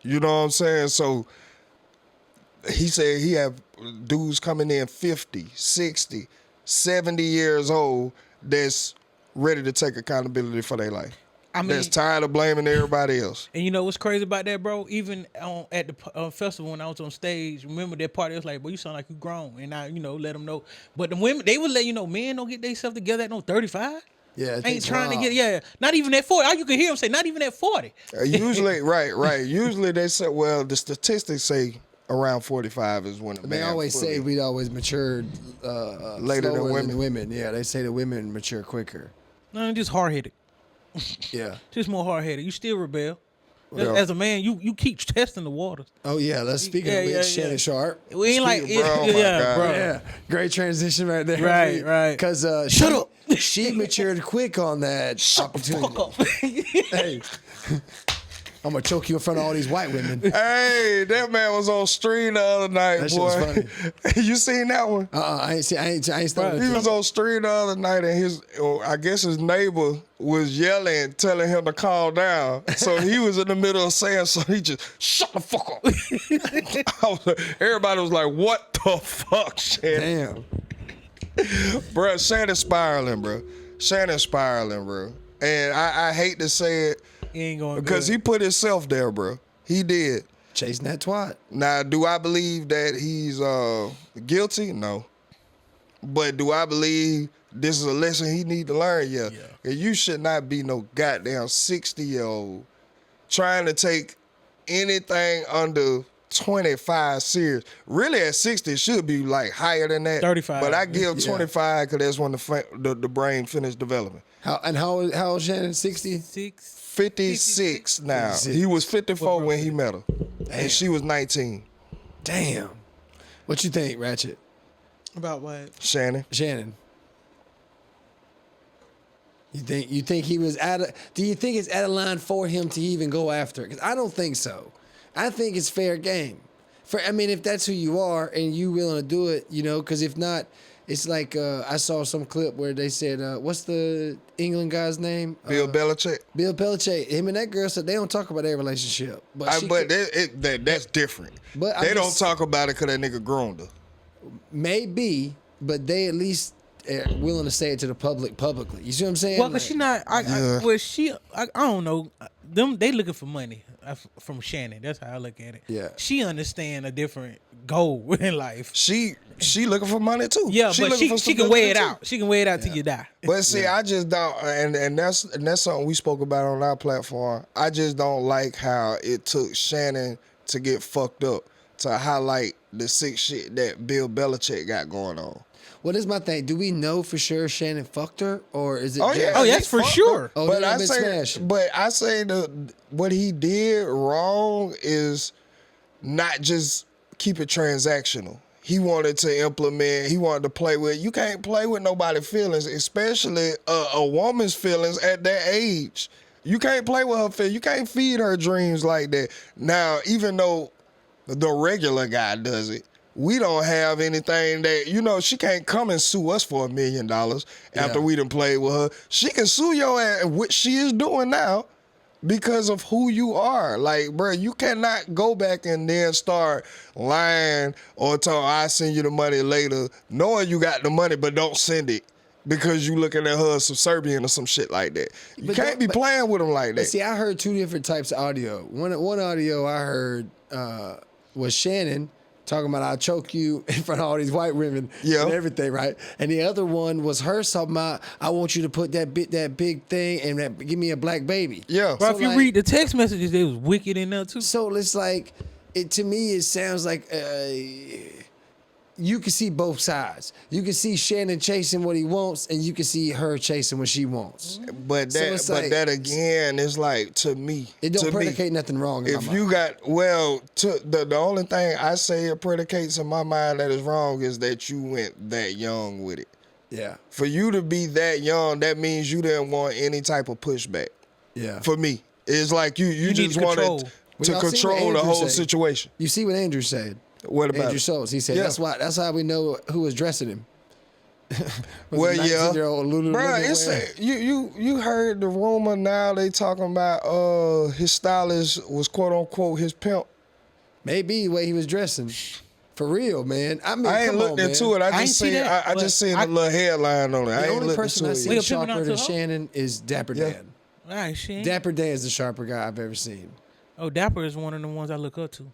You know what I'm saying? So he said he have dudes coming in 50, 60, 70 years old that's ready to take accountability for their life. I mean, That's tired of blaming everybody else. and you know what's crazy about that, bro? Even at the festival when I was on stage, remember that party? It was like, boy, you sound like you grown, and I, let them know. But the women, they would let you know, men don't get themselves together at no 35. Yeah. it Ain't takes a trying to while. get, not even at 40. All you can hear them say, not even at 40. Usually, right. Usually they say, well, the statistics say around 45 is when a They man always fully- say we'd always matured Later than slower women. women. Yeah, they say the women mature quicker. No, just hard headed. Yeah. Just more hard headed. You still rebel. Yeah. As a man, you keep testing the waters. Oh yeah. Let's speak of Yeah, it. yeah, Shannon yeah. Sharp. We ain't like, Bro, oh my God. bro. Yeah, great transition right there. Right. Because Shut up. She matured quick on that opportunity. Fuck up. Hey, I'm gonna choke you in front of all these white women. Hey, that man was on stream the other night, That shit boy. was funny. You seen that one? I ain't started. He was on stream the other night, and I guess his neighbor was yelling, telling him to calm down. So he was in the middle of saying something. He just shut the fuck up. Everybody was like, "What the fuck, Shannon?" Damn. Bro, Shannon's spiraling, bro. Shannon's spiraling, bro. And I hate to say it He ain't going because good. he put himself there, bro. He did. Chasing that twat. Now, do I believe that he's guilty? No. But do I believe this is a lesson he need to learn? Yeah. And you should not be no goddamn 60-year-old trying to take anything under 25 serious. Really at 60 it should be like higher than that. 35. But I give 25 because that's when the brain finished developing. How old Shannon? 60? 56 now. 56. He was 54 when he met her. And she was 19. Damn. What you think, Ratchet? About what? Shannon. You think he was do you think it's out of line for him to even go after it? Because I don't think so. I think it's fair game. If that's who you are and you willing to do it, because if not, it's like I saw some clip where they said, what's the England guy's name? Bill Belichick. Bill Belichick. Him and that girl said they don't talk about their relationship. But that's different. But they don't talk about it because that nigga groomed her. Maybe, but they at least willing to say it to the publicly. You see what I'm saying? Well, cause she not. I don't know. They looking for money from Shannon. That's how I look at it. Yeah. She understand a different goal in life. She looking for money too. Yeah, but she can weigh it out. She can weigh it out till you die. But see, I just don't, and that's something we spoke about on our platform. I just don't like how it took Shannon to get fucked up to highlight the sick shit that Bill Belichick got going on. What is my thing? Do we know for sure Shannon fucked her, or is it? Oh yeah, that's for sure. Oh, but I say what he did wrong is not just keep it transactional. He wanted to implement. He wanted to play with. You can't play with nobody's feelings, especially a woman's feelings at that age. You can't play with her feelings. You can't feed her dreams like that. Now, even though the regular guy does it, we don't have anything that, she can't come and sue us for $1 million after we done played with her. She can sue your ass, which she is doing now, because of who you are. Like, bro, you cannot go back and then start lying or tell I send you the money later, knowing you got the money, but don't send it because you looking at her as subservient or some shit like that. You can't be playing with them like that. See, I heard two different types of audio. One audio I heard was Shannon talking about I'll choke you in front of all these white women and everything, right? And the other one was her talking about I want you to put that big thing and give me a black baby. Yeah. But if you read the text messages, they was wicked in there too. So it's like, to me, it sounds like you can see both sides. You can see Shannon chasing what he wants, and you can see her chasing what she wants. But that again is like, to me, it don't predicate nothing wrong. If you got the only thing I say it predicates in my mind that is wrong is that you went that young with it. Yeah. For you to be that young, that means you didn't want any type of pushback. Yeah. For me, it's like you just wanted to control the whole situation. You see what Andrew said. What about Andrew Schultz? He said that's how we know who was dressing him. Well, yeah, bro. You heard the rumor now? They talking about his stylist was quote unquote his pimp. Maybe the way he was dressing. For real, man. I mean, I ain't looked into it. I just seen a little headline on it. The only person I see sharper than her? Shannon is Dapper Dan. All right, Shannon. Dapper Dan is the sharper guy I've ever seen. Oh, Dapper is one of the ones I look up to.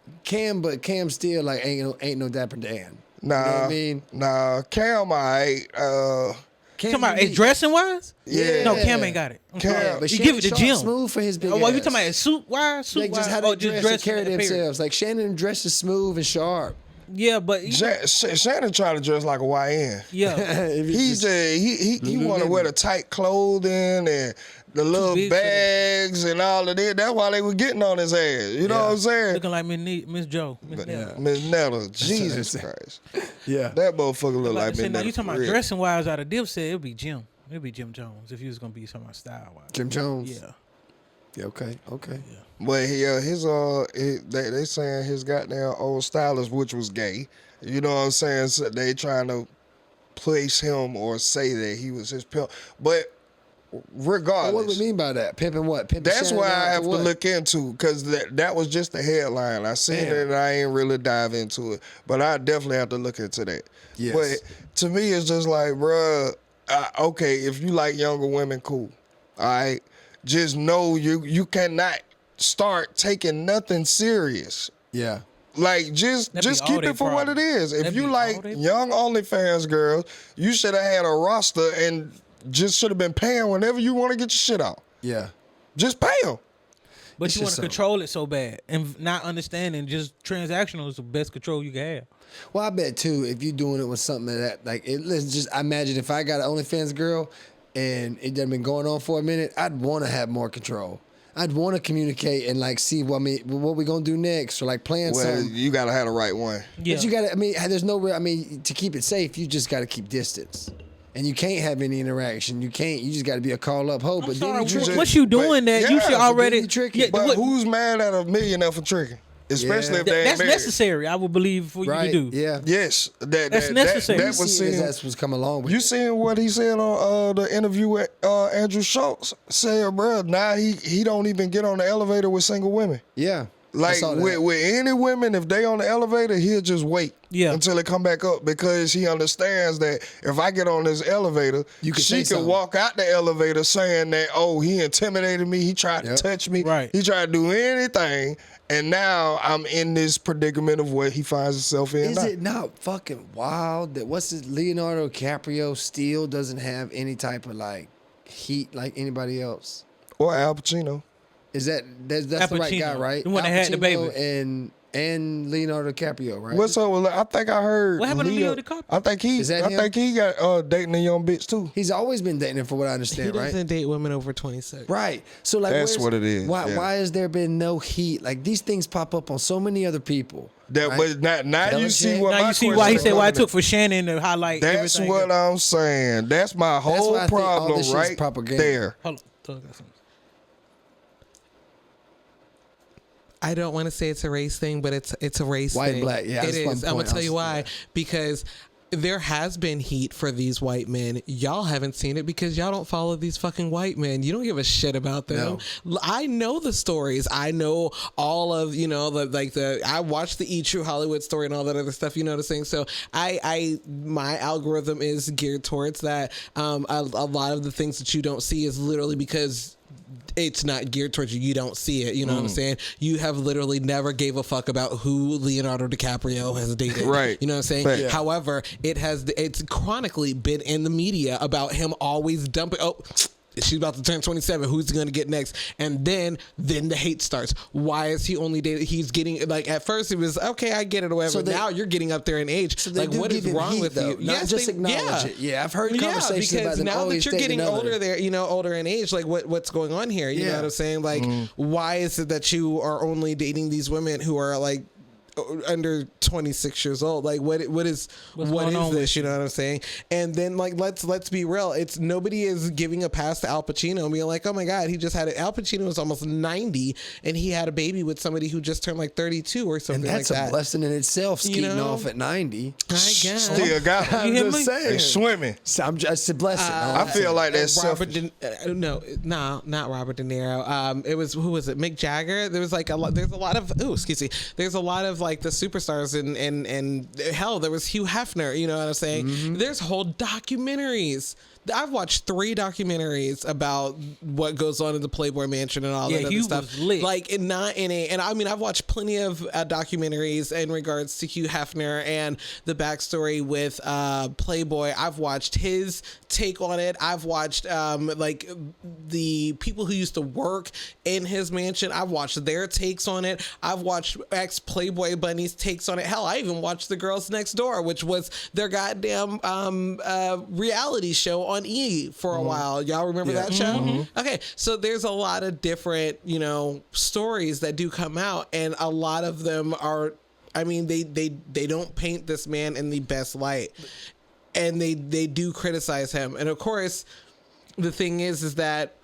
But Cam still like ain't no Dapper Dan. Nah, you know what I mean? Nah, Cam, Talking about it dressing wise? Yeah. No, Cam ain't got it. But you give it to Jim. Smooth for his big what ass. you talking about? Suit wise? Like just how they dress and carry themselves. Like Shannon dresses smooth and sharp. Yeah, but Shannon trying to dress like a YN. Yeah, he want to wear the tight clothing and the little bags and all of that. That's why they were getting on his ass. You know what I'm saying? Looking like Miss Joe, Miss Netta. Jesus Christ. Yeah, that motherfucker look like Miss Netta. Now you talking about dressing wise out of Dipset? It'd be Jim. It'd be Jim Jones if he was gonna be talking about style wise. Jim Jones. Yeah. Yeah. Okay. Yeah. But they saying his goddamn old stylist, which was gay. You know what I'm saying? So they trying to place him or say that he was his pimp. But regardless, what do we mean by that? Pimping what? Pimping that's why I have to look into, because that was just the headline. I seen it and I ain't really dive into it. But I definitely have to look into that. Yes. But to me, it's just like, bruh, okay, if you like younger women, cool. All right. Just know you cannot start taking nothing serious. Yeah. Like, just keep it for what it is. If you like young OnlyFans girls, you should have had a roster and just should have been paying whenever you want to get your shit out. Yeah. Just pay them. But It's you want just to so- control it so bad and not understanding just transactional is the best control you can have. Well, I bet too, if you're doing it with something that let's just imagine if I got an OnlyFans girl and it done been going on for a minute, I'd want to have more control. I'd want to communicate and like see what we gonna do next, or like plan Well, something. you gotta have the right one. Yeah. But you gotta. I mean, there's no real. I mean, to keep it safe, you just gotta keep distance, and you can't have any interaction. You can't. You just gotta be a call up hoe. But Sorry, then you trick. once you doing that, you yeah, should but already. then you tricky. Yeah, But what- who's mad at a millionaire for tricking? Especially Yeah. if they ain't that's married. necessary, I would believe, for Right? you to do. Yeah. Yes, That's necessary. That You was see it as seen. that's what's come along with. You it. seen what he said on the interview with Andrew Schultz? Said, bro, now he don't even get on the elevator with single women. Yeah. I Like saw that. with any women, if they on the elevator, he'll just wait until they come back up, because he understands that if I get on this elevator, You can she say can something. walk out the elevator saying that, oh, he intimidated me, he tried to touch me, Right. he tried to do anything, and now I'm in this predicament of what he finds himself in. Is now. it not fucking wild that Leonardo DiCaprio still doesn't have any type of like heat like anybody else? Or Al Pacino? Is that's Al the right guy, Pacino, right? the one that Al had the Pacino baby. and Leonardo DiCaprio, right? What's up with? I think I heard. What happened to Leo DiCaprio? I think he. Is that I him? think he got dating a young bitch too. He's always been dating her, for what I He understand, right? doesn't date women over 26. Right. So like, That's what it is, Why? yeah. Why has there been no heat? Like these things pop up on so many other people. That, right? but now you see what Now my you see why he question said why it was took for Shannon to highlight That's everything. what I'm saying. That's my whole why I think all problem this shit's right propaganda. there. Hold on. I don't want to say it's a race thing, but it's a race White and thing. black, yeah, It that's one is. I'm gonna point I tell you was- why. yeah. Because there has been heat for these white men. Y'all haven't seen it because y'all don't follow these fucking white men. You don't give a shit about them. I know the stories. I know all of, you know, I watched the E True Hollywood story and all that other stuff, you know what I'm saying? So my algorithm is geared towards that. A lot of the things that you don't see is literally because it's not geared towards you. You don't see it. You know what I'm saying? You have literally never gave a fuck about who Leonardo DiCaprio has dated. Right. You know what I'm saying? Fact. Yeah. However, it's chronically been in the media about him always dumping. Oh, she's about to turn 27. Who's going to get next? And then the hate starts. Why is he only dating? He's getting, like, at first it was, okay, I get it or whatever. So they- now you're getting up there in age. So they like, do what is give him wrong heat, with though, you? not just acknowledge it. Yeah, I've heard conversations because about them. now Oh, that he's you're dating getting another. older there, you know, older in age, like what's going on here? You know Yeah. what I'm saying? Like, why is it that you are only dating these women who are like under 26 years old? Like, what is going on this? You know what I'm saying? And then, like, let's be real. It's nobody is giving a pass to Al Pacino and being like, oh my god, he just had it. Al Pacino was almost 90 and he had a baby with somebody who just turned like 32 or something And that's like a that. blessing in itself, You skeeting know? off at 90. I guess. Still got him. I'm hear just me? saying. They swimming. So I'm just a blessing. I feel like that's Robert selfish. not Robert De Niro. It was, who was it? Mick Jagger. There was like there's a lot of there's a lot of like the superstars and hell, there was Hugh Hefner. You know what I'm saying? There's whole documentaries. I've watched 3 documentaries about what goes on in the Playboy Mansion and all that other Hugh stuff. was lit. Like, not in a, and I mean, I've watched plenty of documentaries in regards to Hugh Hefner and the backstory with Playboy. I've watched his take on it. I've watched like the people who used to work in his mansion. I've watched their takes on it. I've watched ex Playboy bunnies takes on it. Hell, I even watched The Girls Next Door, which was their goddamn reality show on E for a while. Y'all remember that show? Okay, so there's a lot of different, you know, stories that do come out, and a lot of them are, I mean, they don't paint this man in the best light, and they do criticize him. And of course, the thing is that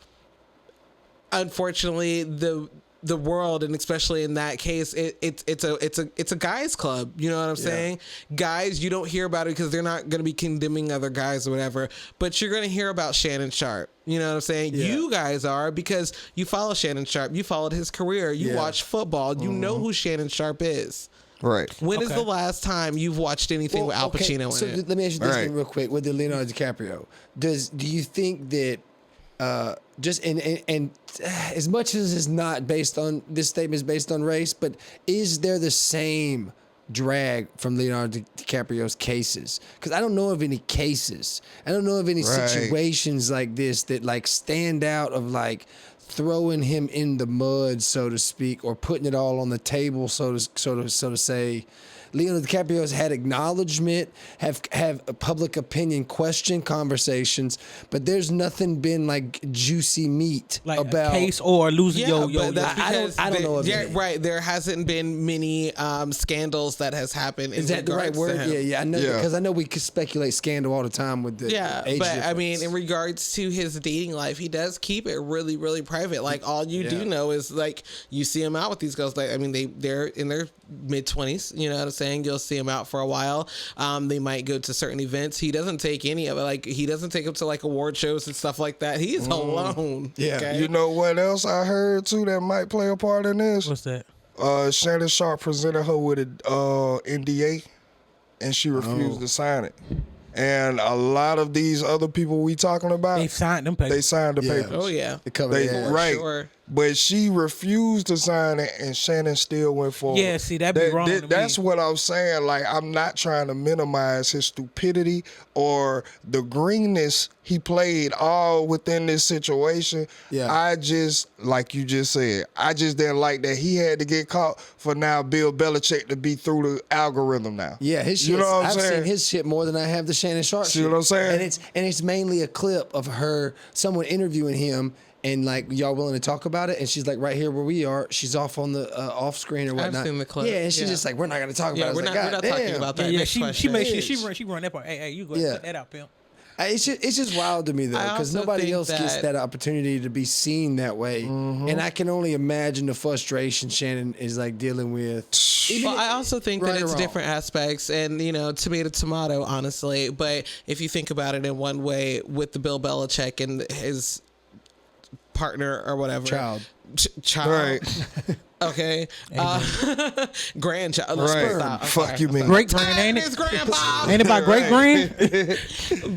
unfortunately the world, and especially in that case, it's a guys club. You know what I'm saying? Guys, you don't hear about it because they're not going to be condemning other guys or whatever, but you're going to hear about Shannon Sharp. You know what I'm saying? Yeah. You guys are, because you follow Shannon Sharp. You followed his career. You watch football. You know who Shannon Sharp is. Right. When is the last time you've watched anything with Al Pacino so in it? let me ask you this Right. thing real quick with the Leonardo DiCaprio. Do you think that just and as much as it's not based on, this statement is based on race, but is there the same drag from Leonardo DiCaprio's cases? Because I don't know of any cases. I don't know of any Right. situations like this that like stand out of like throwing him in the mud, so to speak, or putting it all on the table, so to say. Leonardo DiCaprio has had acknowledgement, have a public opinion question conversations, but there's nothing been like juicy meat Like about a case or losing Yeah, your. but that's I don't know of Yeah, any. right. There hasn't been many scandals that has happened. Is that the right word? Yeah, I know, Yeah. because I know we could speculate scandal all the time with the age but I difference. mean, in regards to his dating life, he does keep it really, really private. Like all you do know is like you see him out with these girls. Like I mean, they're in their mid-20s. You know what I'm saying? You'll see him out for a while. They might go to certain events. He doesn't take any of it. Like he doesn't take them to like award shows and stuff like that. He's alone. Yeah. okay? You know what else I heard too that might play a part in this? What's that? Shannon Sharp presented her with an NDA, and she refused to sign it. And a lot of these other people we talking about, They signed them papers. they signed the Yeah. papers. Oh yeah. It covered They, their ass. right. Sure. But she refused to sign it, and Shannon still went forward. Yeah, see, that'd be wrong to me. That's what I'm saying. Like, I'm not trying to minimize his stupidity or the greenness he played all within this situation. Yeah. I just, like you just said, I just didn't like that he had to get caught for now Bill Belichick to be through the algorithm now. Yeah, his shit. You know what I'm I've saying? seen his shit more than I have the Shannon Sharp See shit. what I'm saying? And it's mainly a clip of her, someone interviewing him, and like, y'all willing to talk about it? And she's like, right here where we are. She's off on the off screen or whatnot. seen the clip. Yeah, and she's Yeah. just like, we're not gonna talk Yeah, about it. we're I was not, like, we're not "God talking damn." about that. Yeah, Next she question. made sure Bitch. she run that part. Hey, you go Yeah. cut that out, pimp. It's just wild to me though, I because also nobody think else gets that- that opportunity to be seen that way, Mm-hmm. and I can only imagine the frustration Shannon is like dealing with. Well, I also think Right that or it's wrong. different aspects, and tomato, honestly. But if you think about it in one way, with the Bill Belichick and his partner or whatever, Child. child, Right. okay, grandchild, Right. Stop. I'm Fuck sorry. you, man. Great grand, ain't His it? grandpa. Ain't it about great grand?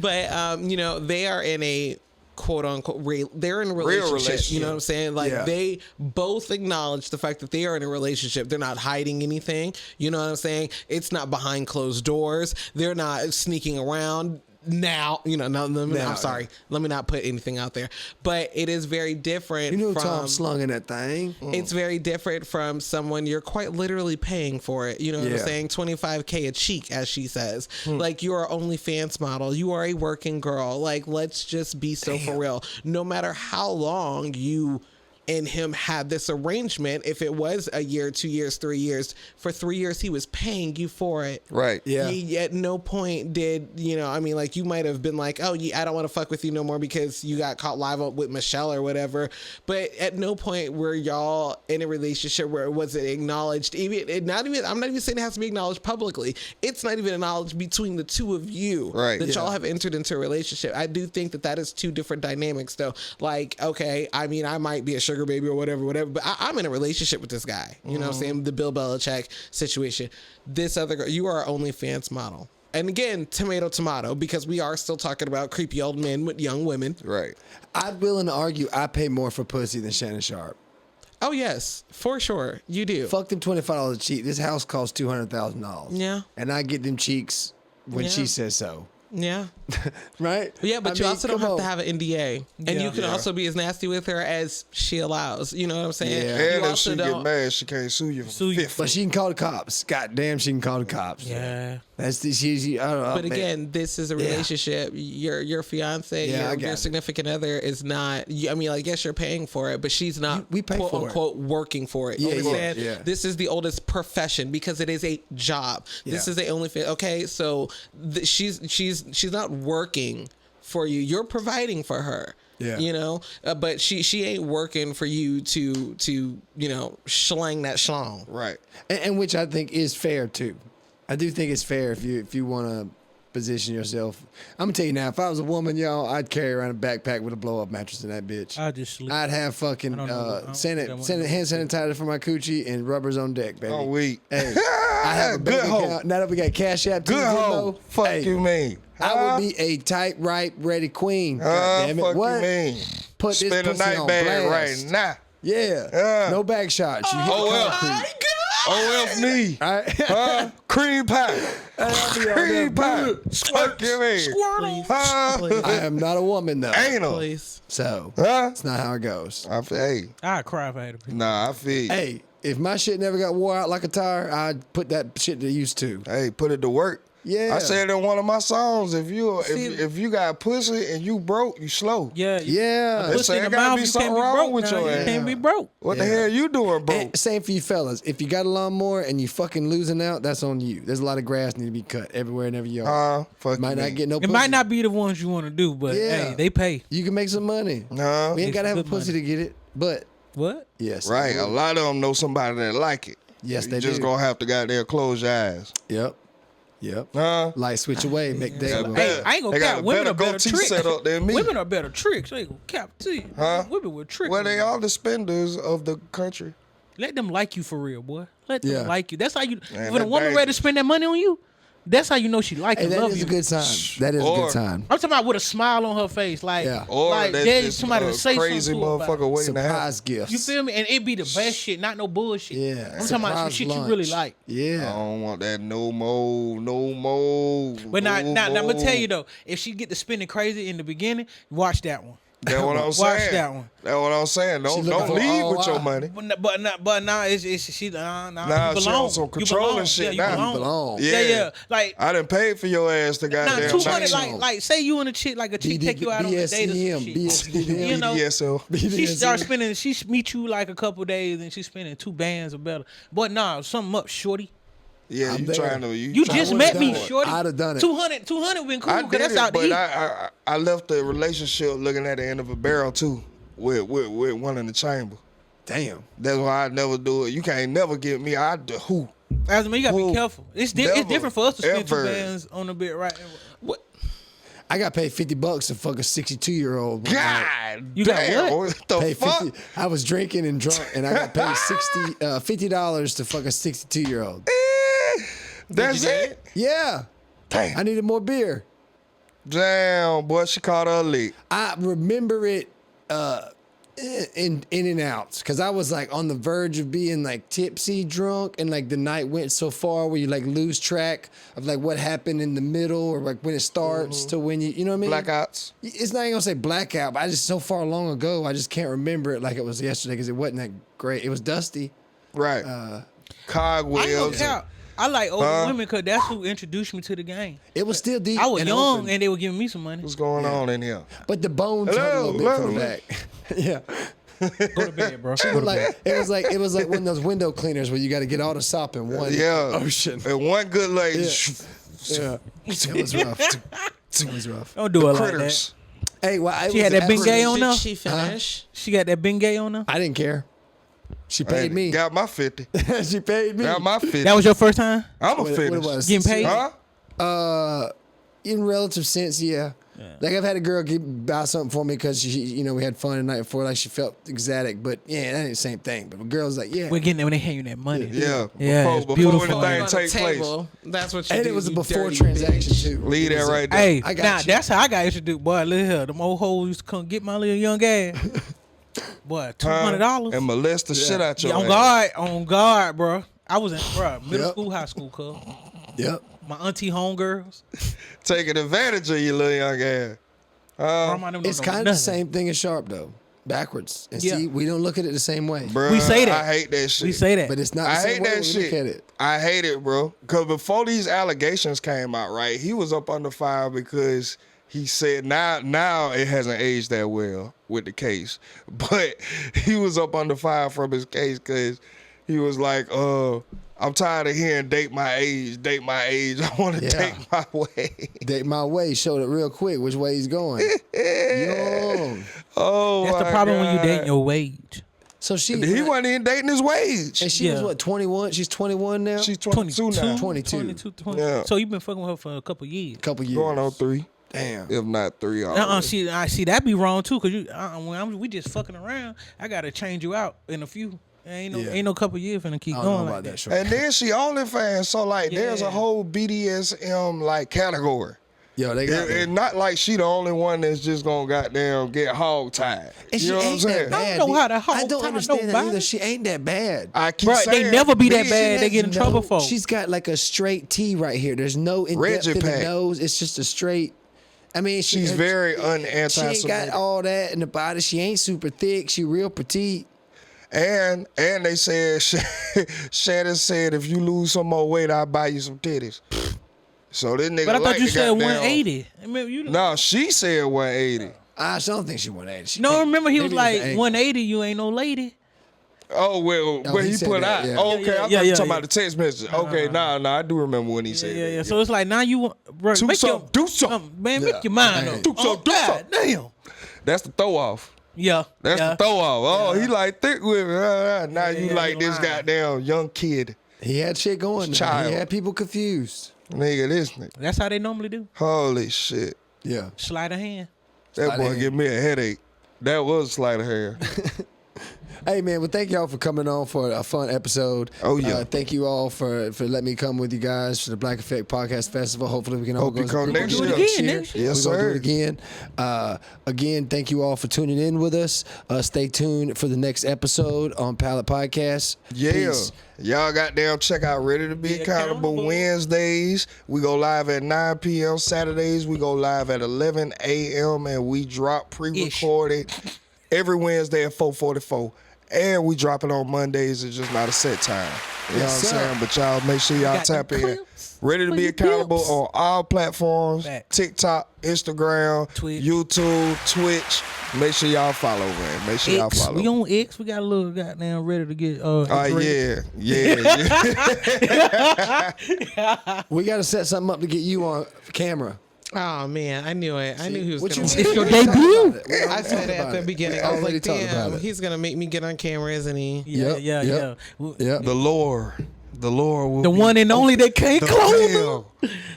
But they are in a quote unquote they're in a relationship. You know what I'm saying? Like Yeah. they both acknowledge the fact that they are in a relationship. They're not hiding anything. You know what I'm saying? It's not behind closed doors. They're not sneaking around. Now, I'm sorry. Let me not put anything out there. But it is very different. You know from, Tom slung in that thing. It's very different from someone you're quite literally paying for it. You know what I'm Yeah. saying? $25K a cheek, as she says. Like, you are an OnlyFans model. You are a working girl. Like, let's just be so for real. No matter how long you and him had this arrangement, if it was a year, 2 years, 3 years, for 3 years he was paying you for it. Right. Yeah. He, at no point did, you might have been like, oh, I don't want to fuck with you no more because you got caught live up with Michelle or whatever. But at no point were y'all in a relationship where it wasn't acknowledged. I'm not even saying it has to be acknowledged publicly. It's not even acknowledged between the two of you. Right. That Yeah. y'all have entered into a relationship. I do think that is two different dynamics though. Like, okay, I mean, I might be a sugar baby or whatever, but I'm in a relationship with this guy. You know what I'm saying? The Bill Belichick situation. This other girl, you are an OnlyFans model. And again, tomato, because we are still talking about creepy old men with young women. Right. I'm willing to argue I pay more for pussy than Shannon Sharp. Oh, yes, for sure. You do. Fuck them $25 a cheek. This house costs $200,000. Yeah. And I get them cheeks when Yeah. she says so. Yeah. Right? Yeah, but I you mean, also don't come have to on. have an NDA. And Yeah. you can also be as nasty with her as she allows. You know what I'm saying? Yeah. And You if also she get mad, she can't sue you. Sue you. But she can call the cops. God damn, she can call the cops. Yeah. That's the she I don't know. But man. again, this is a relationship. Your fiance, Yeah, I got your it. significant other is not. I mean, I guess you're paying for it, but she's not. We pay quote for it. unquote working for it. You Yeah, yeah, understand? yeah. This is the oldest profession because it is a job. This Yeah. is the only thing. Okay, so she's not working for you. You're providing for her. Yeah. You know, but she ain't working for you to schlang that schlong. Right. And which I think is fair too. I do think it's fair if you want to position yourself. I'm gonna tell you now, if I was a woman, y'all, I'd carry around a backpack with a blow up mattress in that bitch. I just sleep. I'd have fucking I don't know. I don't hand think I want to- sanitizer for my coochie and rubbers on deck, baby. Oh, weak. Hey, I have a bank Good hoe. account. Now that we got Cash App, Good Venmo, hoe. Fuck hey, you mean. I would be a tight, ripe, ready queen. God damn it. Fuck What? you mean. Put this Spend a pussy night on bag blast. right now. Yeah. No back shots. You hit Oh, well. concrete. OF me. Huh? Cream pie. Cream pie. Squirt your man. Squirtle. Huh? I am not a woman though. Anal. Please. So Huh? that's not how it goes. Hey. I'd cry if I had a pee. Nah, I feel you. Hey, if my shit never got wore out like a tire, I'd put that shit to use too. Hey, put it to work. Yeah. I said in one of my songs, if you got pussy and you broke, you slow. Yeah. Yeah. They Pussy say in the there gotta mouth, be you something can't be wrong broke with now. your You ass. can't be broke. What the Yeah. hell you doing, bro? And same for you fellas. If you got a lawnmower and you fucking losing out, that's on you. There's a lot of grass need to be cut everywhere in every yard. Fuck Might me. not get no It pussy. might not be the ones you want to do, but Yeah. hey, they pay. You can make some money. Nah. We ain't It's gotta have a good pussy money. to get it, but What? yes. Right. A lot of them know somebody that like it. Yes, you they just do. gonna have to goddamn close your eyes. Yep. Yep. Huh? Light switch away, make day. Yeah, go. Hey, I ain't They gonna got cap. a Women better are better goatee tricks. set up than me. Women are better tricks. I ain't gonna cap to you. Huh? Women will trick. Well, on they you. all the spenders of the country. Let them like you for real, boy. Let them Yeah. like you. That's how you. Man, when a that woman ready to dangerous. spend that money on you, that's how you know she like Hey, and that love is you. a good sign. That is a Or- good sign. I'm talking about with a smile on her face, like, Yeah. Or like that there's this, somebody to say crazy something to her about it. motherfucker waiting to happen. Surprise gifts. You feel me? And it be the best shit, not no bullshit. Yeah. I'm talking about some Surprise shit you lunch. really like. I Yeah. don't want that no more. But now, no I'm gonna more. tell you though, if she get to spending crazy in the beginning, watch that one. That's what I'm Watch saying. that one. That's what I'm saying. Don't looking for leave with your ROI. money. But now it's she nah Nah, you she belong. on some You controlling belong. shit yeah, now. you belong. You belong. Yeah. Like I done paid for your ass to now goddamn 200 change. like say you and a chick like a chick take you out on a date or some shit. BSDM. You know, BDSL. she start spending. She meet you like a couple days and she's spending 2 bands or better. But nah, something up, shorty. Yeah, I'm you there. trying to You trying just to met done me, it. shorty. I'd have done it. 200 been cool I because did that's it, out to but eat. I left the relationship looking at the end of a barrel too, with one in the chamber. Damn. That's why I never do it. You can't never get me. I do who? As I mean, you gotta Who? be careful. It's Never, different for us to spend ever. 2 bands on a bit, right? What? I got paid $50 to fuck a 62-year-old. God, You got damn, what? the Paid fuck? 50. I was drinking and drunk, and I got paid $50 to fuck a 62-year-old. That's it. Yeah. Damn. I needed more beer. Damn, boy, she caught her leak. I remember it in and outs because I was like on the verge of being like tipsy drunk, and like the night went so far where you like lose track of like what happened in the middle or like when it starts to when you know what I mean. Blackouts. It's not even gonna say blackout, but I just so far long ago I just can't remember it like it was yesterday because it wasn't that great. It was dusty. Right. I ain't Cogwheels. gonna count. I like older women because that's who introduced me to the game. It was still deep. I was and young open, and they were giving me some money. What's going on in here? but the bones hurt a little bit from the back. Yeah. Go to bed, bro. It was like it was like one of those window cleaners where you got to get all the sop in one Yeah. ocean. And one good lady. Yeah, it was rough. It was rough. Don't do it like Critters. that. Hey, well, She had that Bengay on Did her. she finish? She got that Bengay on her. I didn't care. She paid me. Got my 50. She paid me. Got my 50. That was your first time I'm a What it finish. was. getting paid. Huh? In relative sense, yeah. Like I've had a girl buy something for me because she, you know, we had fun the night before, like she felt ecstatic, but yeah, that ain't the same thing. But a girl's like, yeah, We're getting there when they hand you that money. Yeah. Yeah, it's Before beautiful. anything On the take place. table. That's what you and do. it was a you before dirty transaction bitch. too. Leave that right there. Hey, I got now you. that's how I got introduced. Boy, look here, them old hoes used to come get my little young ass. Boy, $200. And molest the shit out your Yeah, ass. on guard, bro. I was in middle Yep. school, high school, cuz. Yep. My auntie homegirls. Taking advantage of your little young ass. Grandma them don't It's know kind of the nothing. same thing as Sharp though, backwards. And Yeah. see, we don't look at it the same way. Bruh, We say that. I hate that shit. We say that. But it's not the I same hate way that when we shit. look at it. I hate it, bro. Because before these allegations came out, right, he was up under fire because he said now it hasn't aged that well with the case. But he was up under fire from his case because he was like, I'm tired of hearing date my age. I want to Yeah. date my way. Date my way showed it real quick which way he's going. Yo. Oh, That's the my problem when you God. dating your wage. So she He wasn't even dating his wage. and she was Yeah. what, 21? She's 21 now? She's 22 now. 22. 20. Yeah. So you've been fucking with her for a couple years. Couple years. Going on 3. Damn. If not 3 already. I see that be wrong too, cause we just fucking around. I gotta change you out in a few. Ain't no couple years finna keep I don't going know like about that. that. And then she OnlyFans, so like there's a Yeah. whole BDSM like category. Yo, they got And not like she the only one that's just gonna goddamn get hog tied. And You she know what I'm ain't saying? that bad. I don't know how to I don't tie understand that nobody. either. She ain't that bad. I keep Bruh, saying they never be that bitch, bad. They She get in has trouble for. She's got like a straight T right here. There's no in depth Reggie in the Pack. nose. It's just a straight. I mean, She's very She ain't unanti-Semitic. got all that in the body. She ain't super thick. She real petite. And they said Shannon said if you lose some more weight, I'll buy you some titties. So this nigga But I thought like you the said goddamn- 180. I mean, you No, she said 180. I don't think she 180. She No, ain't- remember he was maybe like it's the angle. 180. You ain't no lady. Oh well, Oh, when he he said put that, out. yeah. Oh, okay, Yeah, I thought yeah, you yeah, talking yeah. about the text message. Okay, nah, I do remember when he said Yeah, that. yeah. So it's like now you want, bro, Do make something, do something. man, Yeah. make your mind Man. up. Do something, do God something. damn. That's the throw off. Yeah, That's yeah. the throw off. Oh, he like thick with me. Now you yeah, like you this lying. goddamn young kid. He had shit going. Now. Child. He had people confused. Nigga, this nigga. That's how they normally do. Holy shit. Yeah. Slide a hand. That Sleight of boy hand. give me a headache. That was sleight of hand. Hey man, well thank y'all for coming on for a fun episode. Oh, yeah. Thank you all for letting me come with you guys for the Black Effect Podcast Festival. Hopefully we can all Hope go you as a come group next again year. next Do it year. again next year. Yes, We're gonna do sir. it again. Again, thank you all for tuning in with us. Stay tuned for the next episode on Palette Podcast. Yeah. Peace. Y'all goddamn check out Ready to Be Accountable Wednesdays. We go live at 9 p.m. Saturdays. We go live at 11 a.m. and we drop pre-recorded every Wednesday at 4:44. And we drop it on Mondays. It's just not a set time. You know Yes, what I'm sir. saying? But y'all make sure y'all got tap them in. clips Ready to for Be your Accountable clips. on all platforms. Facts. TikTok, Instagram, Twitch. YouTube, Twitch. Make sure y'all follow, man. Make sure y'all X. follow. We on X. We got a little goddamn ready to get. yeah. We gotta set something up to get you on camera. Oh man, I knew it. I knew he was What gonna. you It's your we already debut. talked about it. We I already said talked it at about the it. beginning. We I was already like, talked about damn, it. he's gonna make me get on camera, isn't he? Yeah, Yep, yeah, yep. yeah. Yep. The Lord will The be one and only that can't the close. veil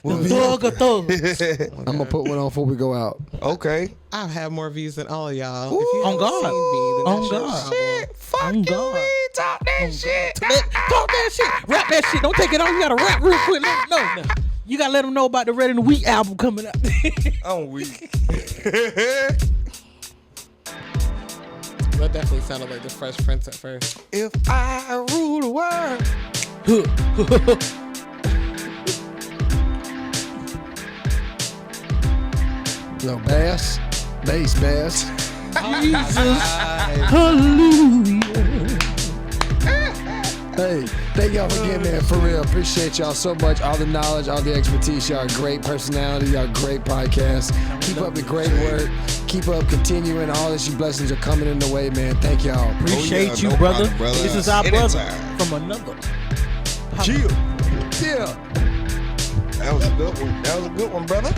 will The be thug of open. thugs. I'm gonna put one on before we go out. Okay. I've had more views than all of y'all. Ooh, if you on haven't God. seen me, then On that's your God. problem. Fuck On you, God. man. Talk that shit. Talk that shit. Rap that shit. Don't take it off. You gotta rap real quick. Let them know. You gotta let them know about the Red and the Wheat album coming out. I'm weak. That definitely sounded like the Fresh Prince at first. If I rule the world. Little bass. Jesus. Hallelujah. Hey, thank y'all again, man. For real, appreciate y'all so much. All the knowledge, all the expertise. Y'all great personality. Y'all great podcast. Keep up the great work. Keep up continuing. All this, your blessings are coming in the way, man. Thank y'all. Appreciate yeah, you, no brother. problem, brother. This is our Anytime. brother from another. Chill. Yeah. That was a good one. That was a good one, brother.